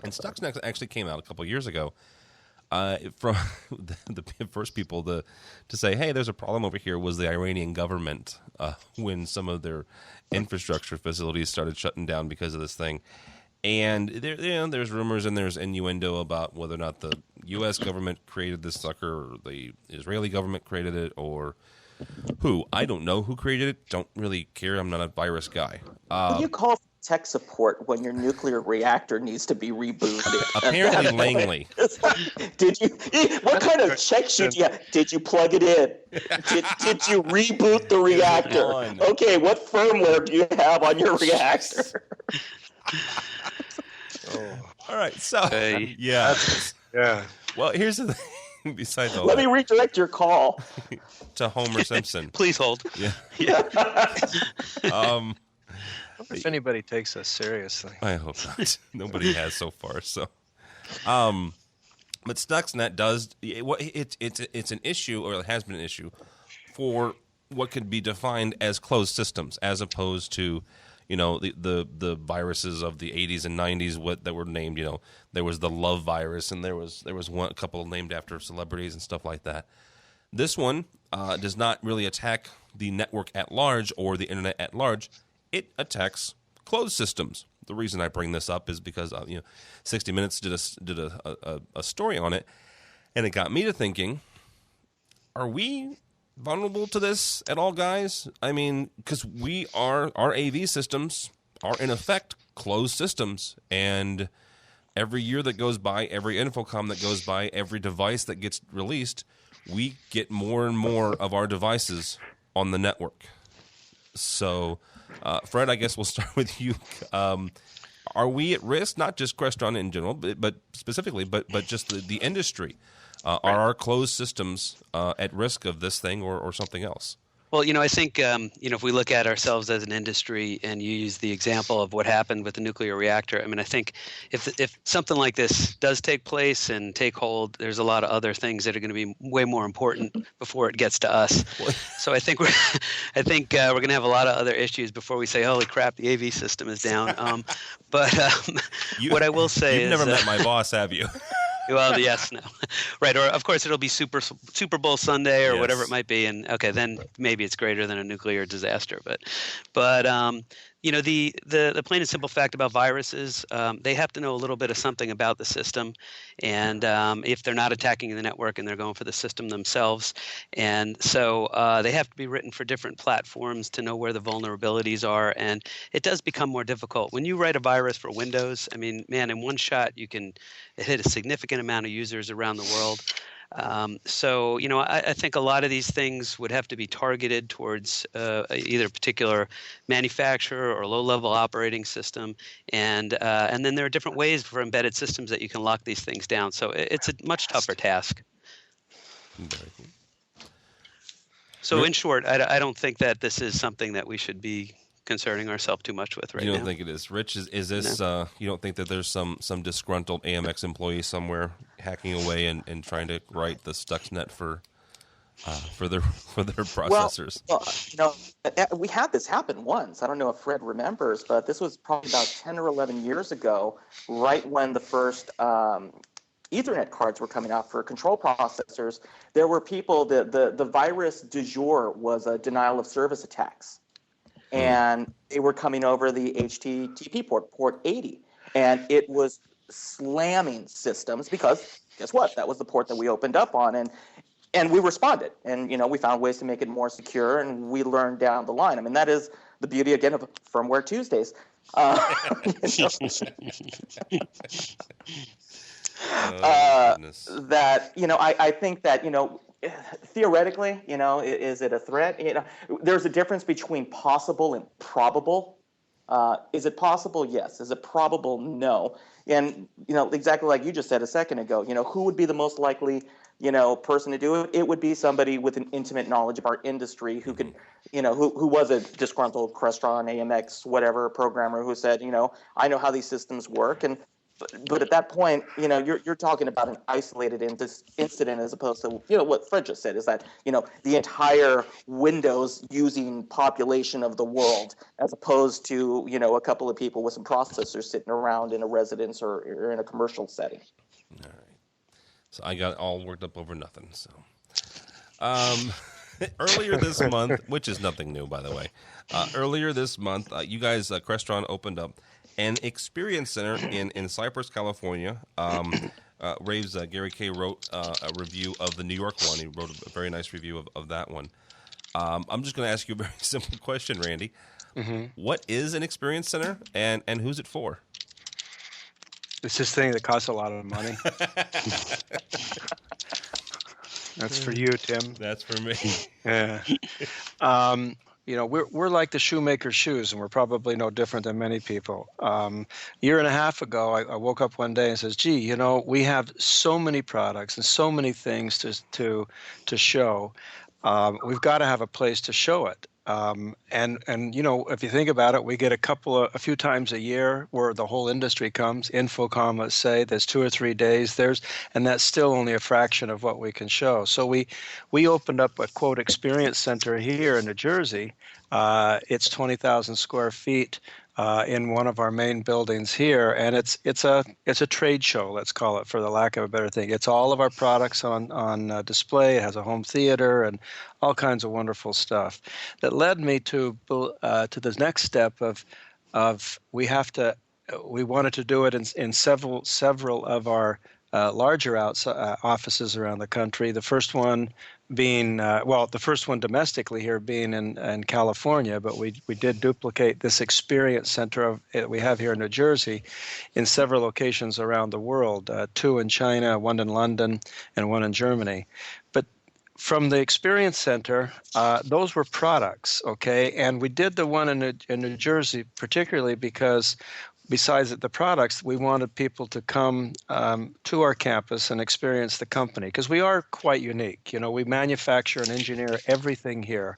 And Stuxnet actually came out a couple years ago from the first people to say, hey, there's a problem over here was the Iranian government when some of their infrastructure facilities started shutting down because of this thing. And there's rumors and there's innuendo about whether or not the U.S. government created this sucker or the Israeli government created it or who. I don't know who created it. Don't really care. I'm not a virus guy. Can you call tech support when your nuclear reactor needs to be rebooted? Apparently Langley. Did you? What kind of check should you have? Did you plug it in? Did you reboot the reactor? Okay, what firmware do you have on your reactor? All right, so yeah. Well, here's the thing. Besides all Let me redirect your call to Homer Simpson. Please hold. Yeah. If anybody takes us seriously, I hope not. Nobody has so far. So, but Stuxnet does. It's an issue, or it has been an issue, for what could be defined as closed systems, as opposed to, the viruses of the 80s and 90s that were named. There was the love virus, and there was a couple named after celebrities and stuff like that. This one does not really attack the network at large or the internet at large. It attacks closed systems. The reason I bring this up is because 60 Minutes did a story on it, and it got me to thinking: are we vulnerable to this at all, guys? I mean, because our AV systems are in effect closed systems, and every year that goes by, every Infocom that goes by, every device that gets released, we get more and more of our devices on the network. So, Fred, I guess we'll start with you. Are we at risk, not just Crestron in general, but specifically, but just the industry? Are our closed systems at risk of this thing or something else? Well, I think, if we look at ourselves as an industry and you use the example of what happened with the nuclear reactor, I mean, I think if something like this does take place and take hold, there's a lot of other things that are going to be way more important before it gets to us. So I think we're going to have a lot of other issues before we say, holy crap, the AV system is down. What I will say you've is... never met my boss, have you? Well, yes, no. Right, or of course it'll be Super Bowl Sunday or whatever it might be, and okay, then maybe it's greater than a nuclear disaster. But the plain and simple fact about viruses, they have to know a little bit of something about the system, and if they're not attacking the network and they're going for the system themselves, and so they have to be written for different platforms to know where the vulnerabilities are, and it does become more difficult. When you write a virus for Windows, I mean, man, in one shot you can hit a significant amount of users around the world. I think a lot of these things would have to be targeted towards either a particular manufacturer or low-level operating system, and then there are different ways for embedded systems that you can lock these things down. So it's a much tougher task. So in short, I don't think that this is something that we should be concerning ourselves too much with right now. You don't think it is? Rich, is this, no. You don't think that there's some disgruntled AMX employee somewhere hacking away and trying to write the Stuxnet for their processors? Well, we had this happen once. I don't know if Fred remembers, but this was probably about 10 or 11 years ago, right when the first Ethernet cards were coming out for control processors. There were people, the virus du jour was a denial of service attacks. And they were coming over the HTTP port 80. And it was slamming systems because, guess what? That was the port that we opened up on. And we responded. And, we found ways to make it more secure, and we learned down the line. I mean, that is the beauty, again, of Firmware Tuesdays. that, I think that, theoretically, is it a threat? There's a difference between possible and probable. Is it possible? Yes. Is it probable? No. And, exactly like you just said a second ago, who would be the most likely, person to do it? It would be somebody with an intimate knowledge of our industry who could, who was a disgruntled Crestron, AMX, whatever programmer who said, I know how these systems work. But at that point, you're talking about an isolated incident as opposed to, what Fred just said is that, the entire Windows using population of the world, as opposed to, a couple of people with some processors sitting around in a residence or in a commercial setting. All right. So I got all worked up over nothing. So earlier this month, which is nothing new, by the way, earlier this month, you guys, Crestron opened up an experience center in Cypress, California. Raves Gary Kay wrote a review of the New York one. He wrote a very nice review of that one. I'm just going to ask you a very simple question, Randy. Mm-hmm. What is an experience center, and who's it for? It's this thing that costs a lot of money. That's for you, Tim. That's for me. Yeah. We're like the shoemaker's shoes, and we're probably no different than many people. A year and a half ago, I woke up one day and says, "Gee, we have so many products and so many things to show. We've got to have a place to show it." And if you think about it, we get a few times a year where the whole industry comes. Infocom, let's say, there's 2 or 3 days. And that's still only a fraction of what we can show. So we opened up a quote experience center here in New Jersey. It's 20,000 square feet. In one of our main buildings here, and it's a trade show, let's call it, for the lack of a better thing. It's all of our products on display. It has a home theater and all kinds of wonderful stuff. That led me to the next step of we wanted to do it in several of our larger offices around the country. The first one being, the first one domestically here being in California, but we did duplicate this experience center we have here in New Jersey in several locations around the world, 2 in China, 1 in London, and 1 in Germany. But from the experience center, those were products, okay? And we did the one in New Jersey particularly because besides the products, we wanted people to come to our campus and experience the company because we are quite unique. We manufacture and engineer everything here,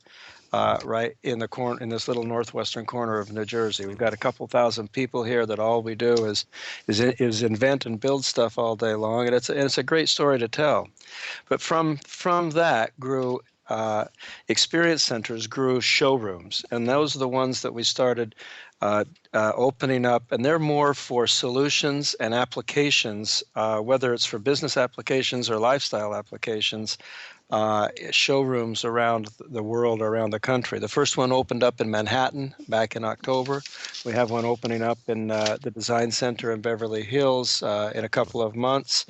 right in this little northwestern corner of New Jersey. We've got a couple thousand people here that all we do is invent and build stuff all day long, and it's a great story to tell. But from that grew experience centers, grew showrooms, and those are the ones that we started opening up, and they're more for solutions and applications, whether it's for business applications or lifestyle applications, showrooms around the world, around the country. The first one opened up in Manhattan back in October. We have one opening up in the Design Center in Beverly Hills in a couple of months.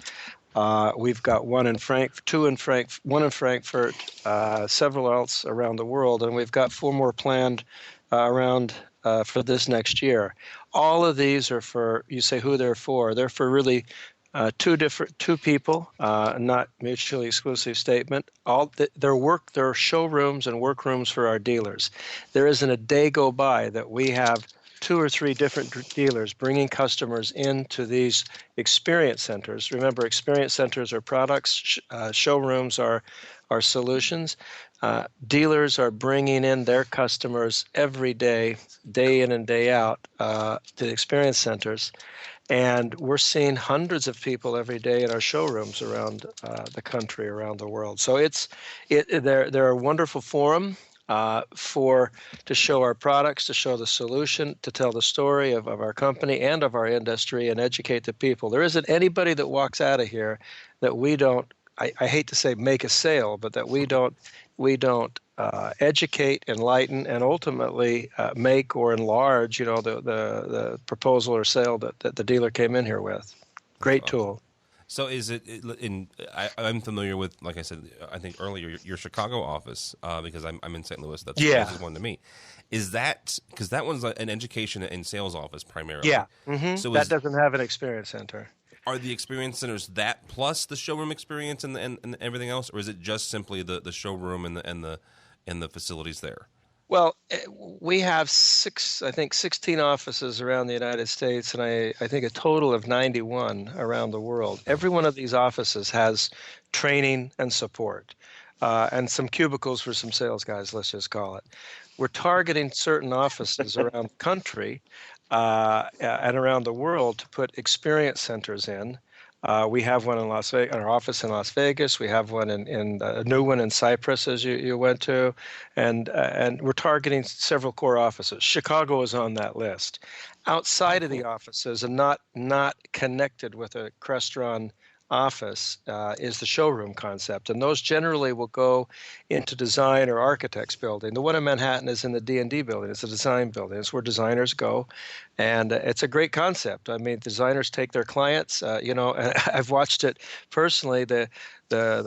We've got one in Frankfurt, one in Frankfurt, several else around the world, and we've got 4 more planned around for this next year. All of these are for, you say who they're for. They're for really two people, not mutually exclusive statement. They're showrooms and workrooms for our dealers. There isn't a day go by that we have 2 or 3 different dealers bringing customers into these experience centers. Remember, experience centers are products, showrooms are solutions. Dealers are bringing in their customers every day, day in and day out, to the experience centers. And we're seeing hundreds of people every day in our showrooms around the country, around the world. So they're a wonderful forum to show our products, to show the solution, to tell the story of our company and of our industry and educate the people. There isn't anybody that walks out of here that we don't, I hate to say make a sale, but that we don't educate, enlighten, and ultimately make or enlarge, the proposal or sale that the dealer came in here with. Great tool. So is it I'm familiar with, like I said, I think earlier, your Chicago office, because I'm in St. Louis. That's the closest one to me. Is that, because that one's an education and sales office primarily. Yeah. Mm-hmm. So that doesn't have an experience center. Are the experience centers that plus the showroom experience and everything else, or is it just simply the showroom and the facilities there? Well, we have 16 offices around the United States, and I think a total of 91 around the world. Every one of these offices has training and support, and some cubicles for some sales guys, let's just call it. We're targeting certain offices around the country and around the world to put experience centers in. We have one in Las Vegas, our office in Las Vegas. We have one in a new one in Cyprus, as you went to, and we're targeting several core offices. Chicago is on that list. Outside of the offices and not connected with a Crestron office is the showroom concept, and those generally will go into design or architects building. The one in Manhattan is in the D&D building. It's a design building. It's where designers go, and it's a great concept. I mean, designers take their clients. I've watched it personally. The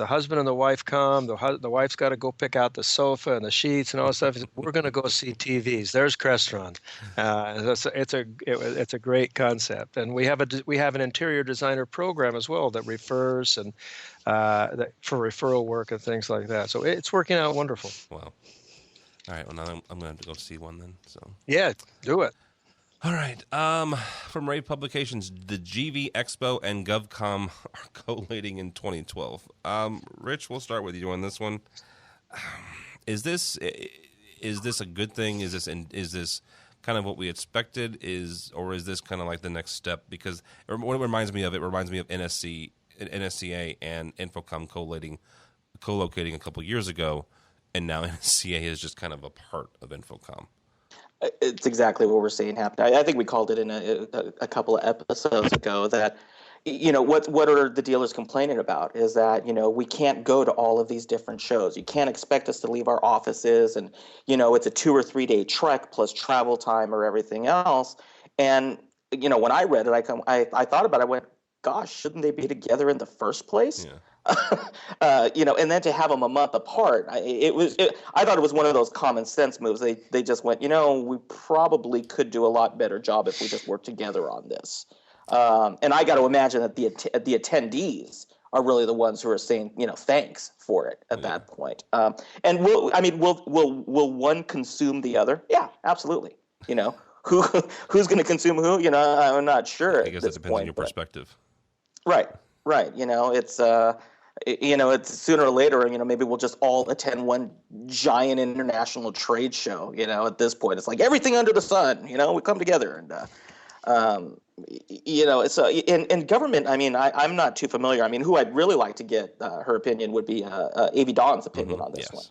husband and the wife come. The wife's got to go pick out the sofa and the sheets and all that stuff. We're going to go see TVs. There's Crestron. It's a great concept, and we have an interior designer program as well that refers and for referral work and things like that. So it's working out wonderful. Wow. All right. Well, now I'm going to have to go see one then. So yeah, do it. All right. From Rave Publications, the GV Expo and GovCom are collating in 2012. Rich, we'll start with you on this one. Is this a good thing? Is this kind of what we expected? Or is this kind of like the next step? Because what it reminds me of NSCA and Infocom co-locating a couple years ago, and now NSCA is just kind of a part of Infocom. It's exactly what we're seeing happen. I think we called it in a couple of episodes ago that, what are the dealers complaining about is that, we can't go to all of these different shows. You can't expect us to leave our offices and, it's a 2 or 3 day trek plus travel time or everything else. And, when I read it, I thought about it, I went, gosh, shouldn't they be together in the first place? Yeah. And then to have them a month apart, I thought it was one of those common sense moves. They just went, we probably could do a lot better job if we just worked together on this. And I got to imagine that the attendees are really the ones who are saying, thanks for it at that point. And will one consume the other? Yeah, absolutely. Who's going to consume who? I'm not sure. I guess that depends on your perspective. Right. It's sooner or later, maybe we'll just all attend one giant international trade show. At this point, it's like everything under the sun. We come together and, so in government. I mean, I'm not too familiar. I mean, who I'd really like to get her opinion would be Avi Dawn's opinion on this one.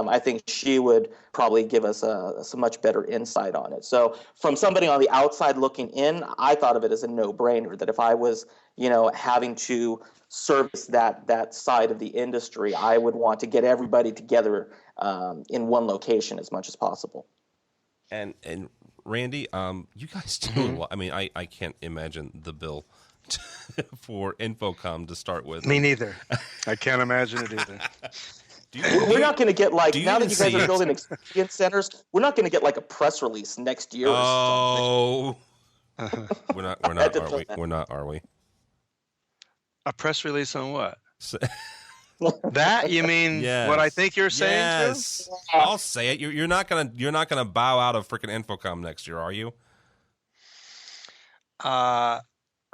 I think she would probably give us some much better insight on it. So from somebody on the outside looking in, I thought of it as a no-brainer that if I was, having to service that side of the industry, I would want to get everybody together in one location as much as possible. And Randy, you guys do. I mean, I can't imagine the bill for Infocom to start with. Me neither. I can't imagine it either. We're not going to get now that you guys are building experience centers, we're not going to get like a press release next year. Oh, we're not. We're not. Are we? A press release on what? That you mean? Yes. What I think you're saying? Yes. Too? I'll say it. You're not gonna bow out of freaking Infocom next year, are you?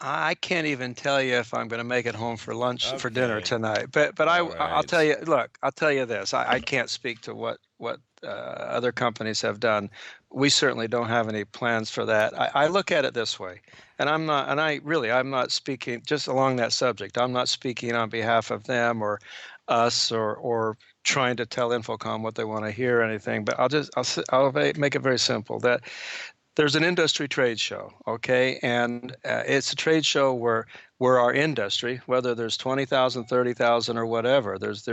I can't even tell you if I'm going to make it home for lunch for dinner tonight. But I'll tell you. Look, I'll tell you this. I can't speak to what other companies have done. We certainly don't have any plans for that. I look at it this way, and I'm not speaking just along that subject. I'm not speaking on behalf of them or us or trying to tell Infocom what they want to hear or anything. But I'll make it very simple that. There's an industry trade show, okay? And it's a trade show where our industry, whether there's 20,000, 30,000 or whatever, those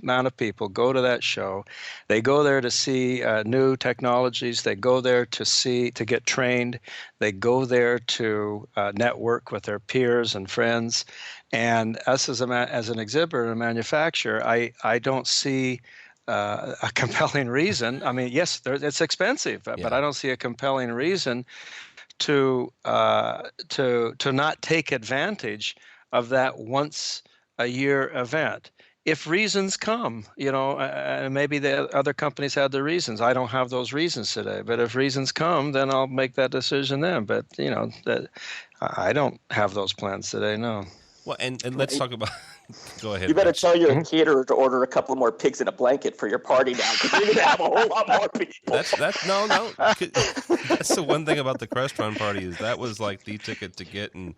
amount of people go to that show. They go there to see new technologies. They go there to get trained. They go there to network with their peers and friends. And us as an exhibitor and a manufacturer, I don't see a compelling reason. I mean, yes, it's expensive, but I don't see a compelling reason to not take advantage of that once a year event. If reasons come, maybe the other companies had the reasons. I don't have those reasons today, but if reasons come, then I'll make that decision then. But I don't have those plans today. No. Well, and let's talk about. Go ahead. You better Rich. tell your caterer to order a couple more pigs in a blanket for your party now, because you're going to have a whole lot more people. No. That's the one thing about the Crestron party is that was like the ticket to get, and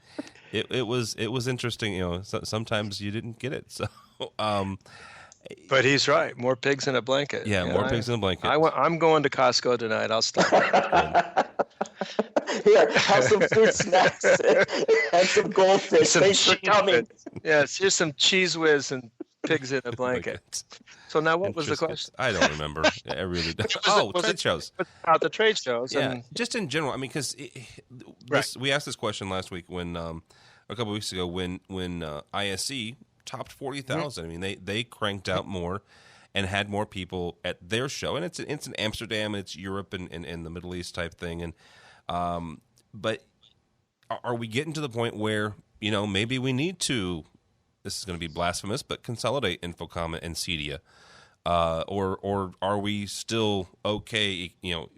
it was interesting. Sometimes you didn't get it, so. But he's right. More pigs in a blanket. Yeah, more pigs in a blanket. I'm going to Costco tonight. I'll stop. Here, have some fruit snacks and some goldfish. Thanks for coming. Yes, here's some Cheese Whiz and pigs in a blanket. So now what was the question? I don't remember. I really don't. Trade shows. About the trade shows. Yeah, just in general. I mean, because we asked this question last week when a couple of weeks ago when ISE topped 40,000. I mean, they cranked out more and had more people at their show, and it's in Amsterdam and it's Europe and the Middle East type thing. And but are we getting to the point where maybe we need to? This is going to be blasphemous, but consolidate Infocom and Cedia, or are we still okay?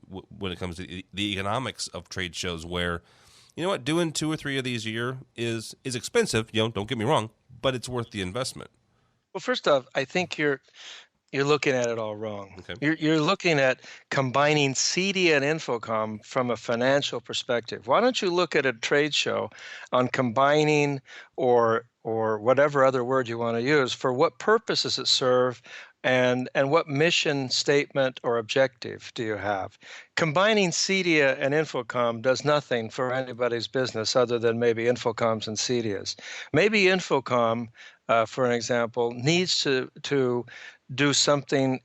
When it comes to the economics of trade shows, where doing 2 or 3 of these a year is expensive. Don't get me wrong, but it's worth the investment. Well, first off, I think you're looking at it all wrong. Okay. You're looking at combining Cedia and Infocom from a financial perspective. Why don't you look at a trade show on combining or whatever other word you want to use, for what purpose does it serve, and what mission statement or objective do you have? Combining Cedia and Infocom does nothing for anybody's business other than maybe Infocom's and Cedia's. Maybe Infocom, for an example, needs to do something.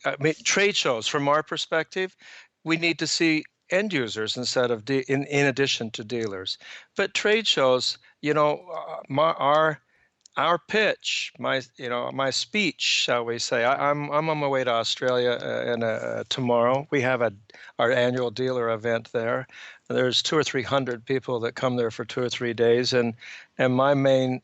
Trade shows, from our perspective, we need to see end users instead of in addition to dealers. But trade shows, our pitch, my speech, shall we say? I'm on my way to Australia tomorrow. We have our annual dealer event there. There's 200 or 300 people that come there for 2 or 3 days, and my main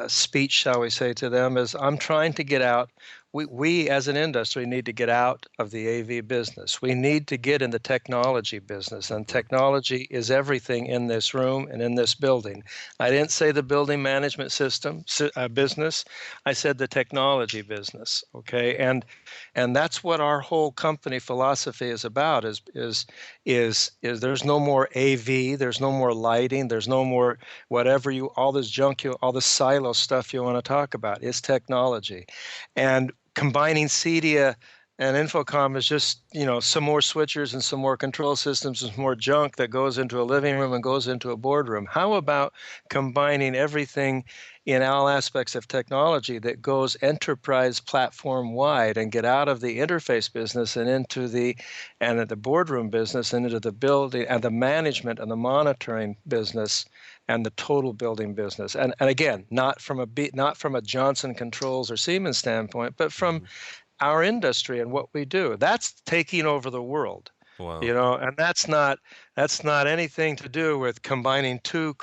speech, shall we say, to them is I'm trying to get out. We as an industry need to get out of the AV business. We need to get in the technology business, and technology is everything in this room and in this building. I didn't say the building management system business. I said the technology business. Okay, and that's what our whole company philosophy is about. Is there's no more AV, there's no more lighting, there's no more whatever all this junk, all the silo stuff you want to talk about. It's technology, and combining Cedia and Infocom is just, some more switchers and some more control systems and some more junk that goes into a living room and goes into a boardroom. How about combining everything in all aspects of technology that goes enterprise platform wide and get out of the interface business and into the boardroom business and into the building and the management and the monitoring business and the total building business. And again, not from a Johnson Controls or Siemens standpoint, but from our industry and what we do. That's taking over the world. Wow. And that's not anything to do with combining 2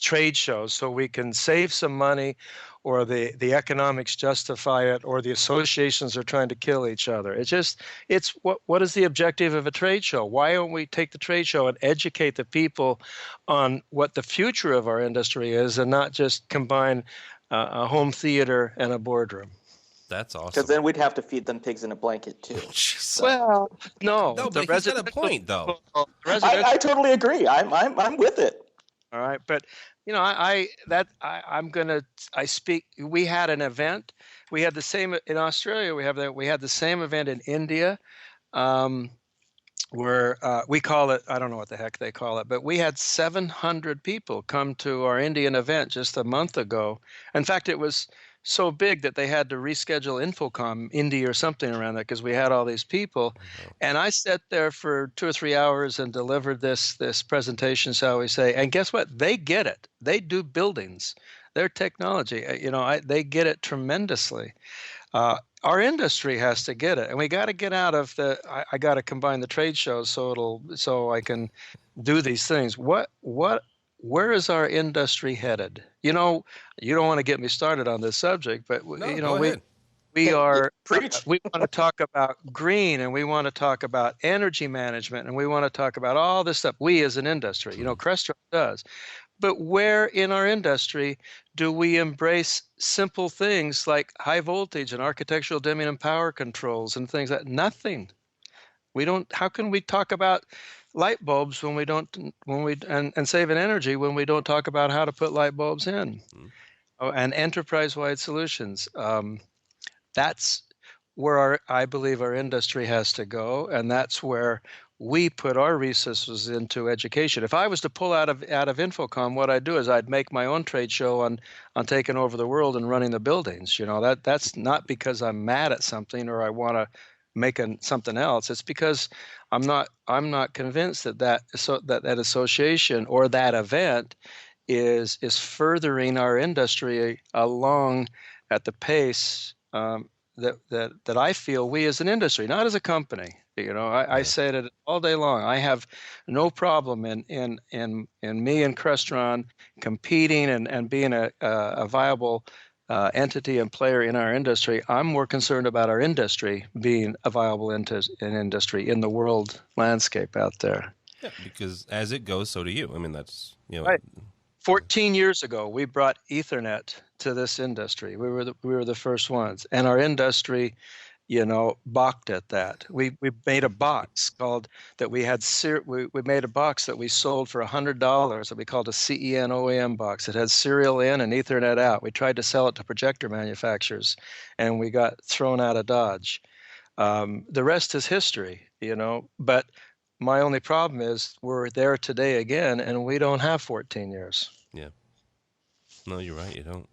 trade shows so we can save some money, or the economics justify it, or the associations are trying to kill each other. It's what is the objective of a trade show? Why don't we take the trade show and educate the people on what the future of our industry is, and not just combine a home theater and a boardroom? That's awesome. Because then we'd have to feed them pigs in a blanket too. Well, no. But he's got a point, though. I totally agree. I'm with it. All right, but I speak. We had an event. We had the same in Australia. We had the same event in India, where we call it. I don't know what the heck they call it, but we had 700 people come to our Indian event just a month ago. In fact, it was so big that they had to reschedule Infocom Indy or something around that because we had all these people. Mm-hmm. And I sat there for 2 or 3 hours and delivered this presentation, shall we say. And guess what? They get it. They do buildings. Their technology, they get it tremendously. our industry has to get it, and we got to get out of the. I got to combine the trade shows so I can do these things. Where is our industry headed? You don't want to get me started on this subject, but go ahead. we want to talk about green, and we want to talk about energy management, and we want to talk about all this stuff. We as an industry, Crestron does. But where in our industry do we embrace simple things like high voltage and architectural dimming and power controls and things like nothing? We don't. How can we talk about light bulbs and saving energy when we don't talk about how to put light bulbs in? And enterprise-wide solutions. That's where I believe our industry has to go, and that's where we put our resources into education. If I was to pull out of Infocom, what I'd do is I'd make my own trade show on taking over the world and running the buildings. That's not because I'm mad at something or I want to make something else. It's because I'm not convinced that association or that event is furthering our industry along at the pace that I feel we as an industry, not as a company. I say it all day long. I have no problem in me and Crestron competing and being a viable entity and player in our industry. I'm more concerned about our industry being a viable industry in the world landscape out there. Yeah, because as it goes, so do you. I mean, that's right. 14 years ago, we brought Ethernet to this industry. We were the first ones, and our industry, balked at that. We made a box we made a box that we sold for $100 that we called a CEN OEM box. It had serial in and Ethernet out. We tried to sell it to projector manufacturers, and we got thrown out of Dodge. The rest is history, But my only problem is we're there today again, and we don't have 14 years. Yeah. No, you're right. You don't.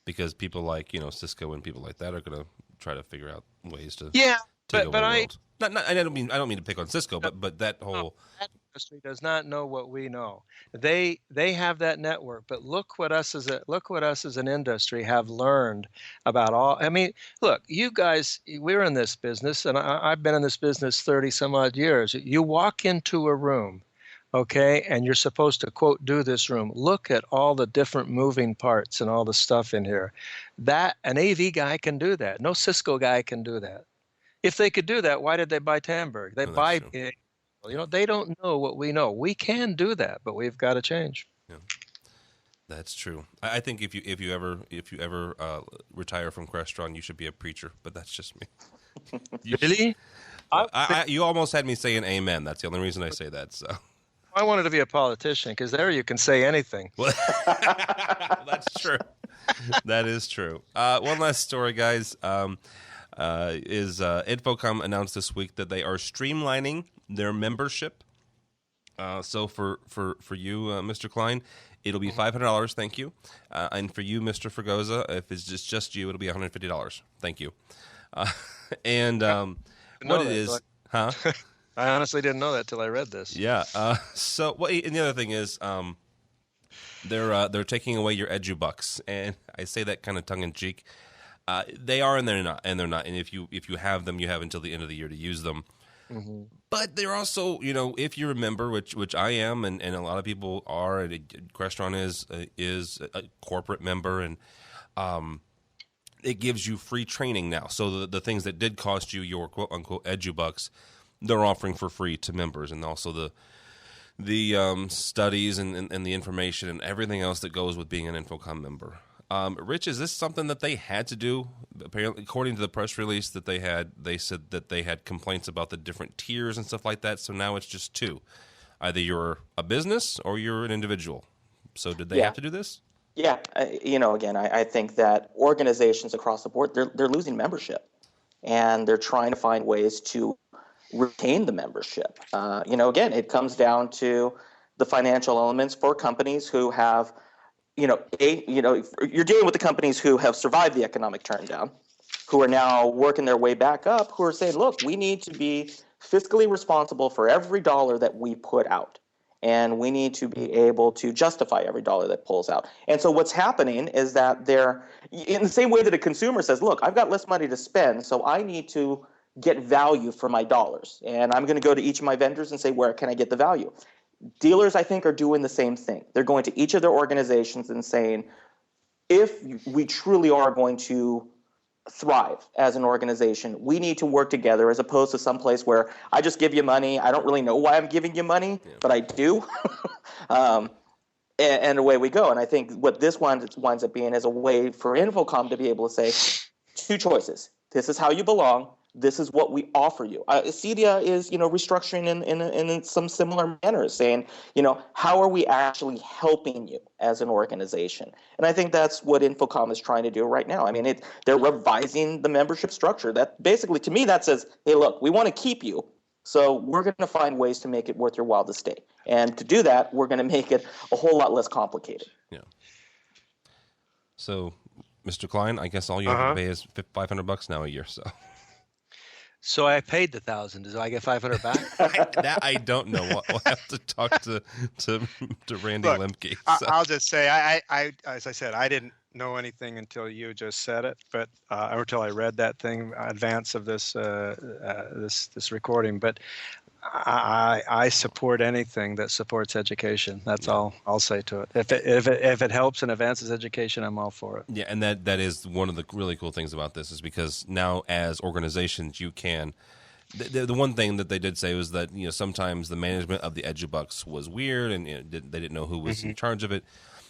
Because people like, Cisco and people like that are going to try to figure out ways to take over the world. I don't mean to pick on Cisco, but that whole that industry does not know what we know. They have that network, but look what us as an industry have learned about all. I mean, look, you guys, we're in this business, and I've been in this business 30 some odd years. You walk into a room, okay, and you're supposed to, quote, do this room. Look at all the different moving parts and all the stuff in here. That an AV guy can do that. No Cisco guy can do that. If they could do that, why did they buy Tandberg? They don't know what we know. We can do that, but we've got to change. Yeah, that's true. I think if you ever retire from Crestron, you should be a preacher. But that's just me. Really? You almost had me saying amen. That's the only reason I say that. So. I wanted to be a politician because there you can say anything. Well, that's true. That is true. One last story, guys. Infocom announced this week that they are streamlining their membership. So for you, Mr. Klein, it'll be $500. Thank you. And for you, Mr. Fregosa, if it's just you, it'll be $150. Thank you. And what it is, huh? I honestly didn't know that till I read this. Yeah. And the other thing is, they're taking away your EduBucks, and I say that kind of tongue in cheek. They are, and they're not, and if you have them, you have until the end of the year to use them. Mm-hmm. But they're also, if you remember, which I am, and a lot of people are, and Crestron is a corporate member, and it gives you free training now. So the things that did cost you your quote unquote EduBucks, they're offering for free to members, and also the studies and the information and everything else that goes with being an Infocom member. Rich, is this something that they had to do? Apparently, according to the press release that they said that they had complaints about the different tiers and stuff like that. So now it's just two. Either you're a business or you're an individual. So did they have to do this? Yeah. Again, I think that organizations across the board, they're losing membership, and they're trying to find ways to retain the membership. Again, it comes down to the financial elements for companies who have, you're dealing with the companies who have survived the economic turndown, who are now working their way back up, who are saying, look, we need to be fiscally responsible for every dollar that we put out. and we need to be able to justify every dollar that pulls out. And so what's happening is that they're, in the same way that a consumer says, look, I've got less money to spend, so I need to get value for my dollars. And I'm going to go to each of my vendors and say, where can I get the value? Dealers, I think, are doing the same thing. They're going to each of their organizations and saying, if we truly are going to thrive as an organization, we need to work together, as opposed to someplace where I just give you money. I don't really know why I'm giving you money, but I do. And away we go. And I think what this winds up being is a way for Infocom to be able to say, two choices. This is how you belong. This is what we offer you. CEDIA is, restructuring in some similar manner, saying, how are we actually helping you as an organization? And I think that's what Infocom is trying to do right now. I mean, they're revising the membership structure. That basically, to me, that says, hey, look, we want to keep you, so we're going to find ways to make it worth your while to stay. And to do that, we're going to make it a whole lot less complicated. Yeah. So, Mr. Klein, I guess all you have to pay is $500 now a year. So I paid the $1,000. Do I get $500 back? I don't know. We'll have to talk to Randy Lemke. So. I'll just say, I as I said, I didn't know anything until you just said it, but or until I read that thing in advance of this this recording. But I support anything that supports education. That's all I'll say to it. If it helps and advances education, I'm all for it. Yeah, and that is one of the really cool things about this, is because now as organizations you can. The one thing that they did say was that sometimes the management of the EduBucks was weird, and they didn't know who was in charge of it.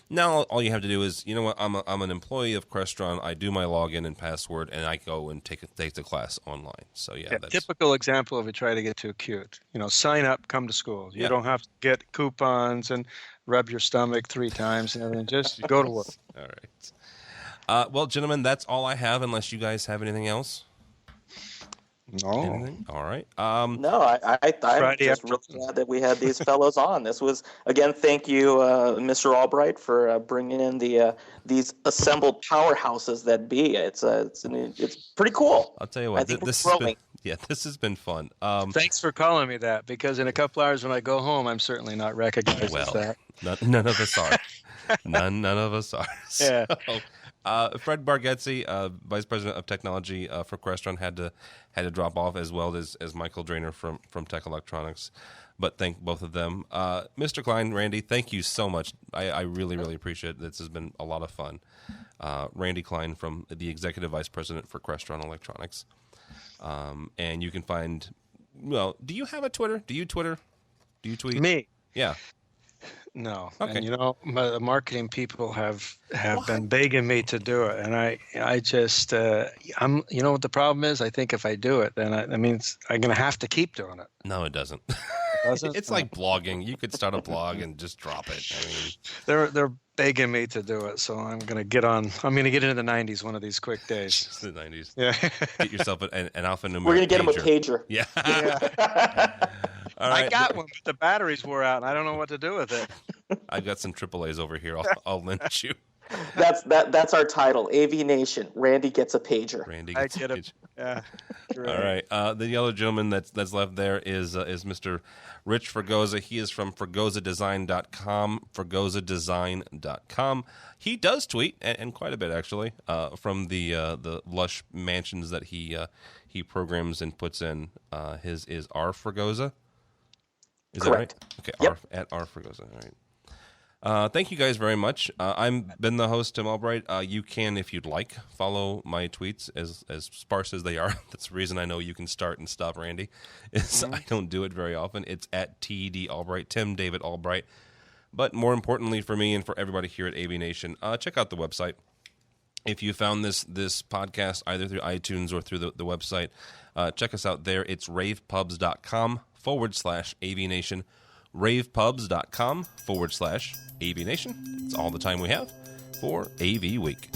Now all you have to do is, what, I'm an employee of Crestron. I do my login and password, and I go and take the class online. So yeah, that's typical example if we try to get too cute. Sign up, come to school. You don't have to get coupons and rub your stomach 3 times and everything. Just go to work. All right. Well, gentlemen, that's all I have. Unless you guys have anything else. No. Anything? All right. I'm just really glad that we had these fellows on. This was, again, thank you, Mr. Albright, for bringing in these assembled powerhouses that be. It's pretty cool. I'll tell you what, this has been fun. Thanks for calling me that, because in a couple hours when I go home, I'm certainly not recognized as that. None of us are. None of us are. Yeah. So, Fred Bargetzi, Vice President of Technology for Crestron, had to drop off, as well as Michael Drainer from Tech Electronics. But thank both of them. Mr. Klein, Randy, thank you so much. I really, really appreciate it. This has been a lot of fun. Randy Klein, from the Executive Vice President for Crestron Electronics. And you can find, do you have a Twitter? Do you Twitter? Do you tweet? Me? Yeah. No. Okay. And the marketing people have been begging me to do it, and I just I'm what the problem is? I think if I do it, then that means I'm going to have to keep doing it. No, it doesn't. Doesn't? It's like blogging. You could start a blog and just drop it. I mean, they're begging me to do it, so I'm going to get on. I'm going to get into the 90s one of these quick days. The 90s. Yeah. Get yourself an alphanumeric. We're going to get him a pager. Yeah. All right. I got one, but the batteries wore out, and I don't know what to do with it. I've got some AAAs over here. I'll lend you. That's our title, AVNation. Randy gets a pager. Randy gets a pager. Yeah. Great. All right. The yellow gentleman that's left there is Mr. Rich Fregosa. He is from fregosadesign.com. Fregosadesign.com. He does tweet, and quite a bit actually, from the lush mansions that he programs and puts in. His is R Fregosa. Is Correct. That right? Okay. Yep. At R Fregosa. All right. Thank you guys very much. I've been the host, Tim Albright. You can, if you'd like, follow my tweets, as sparse as they are. That's the reason I know you can start and stop Randy. I don't do it very often. It's at TD Albright, Tim David Albright. But more importantly for me and for everybody here at AVNation, check out the website. If you found this podcast either through iTunes or through the website, check us out there. It's ravepubs.com/AVNation. ravepubs.com/AVNation. It's all the time we have for AV Week.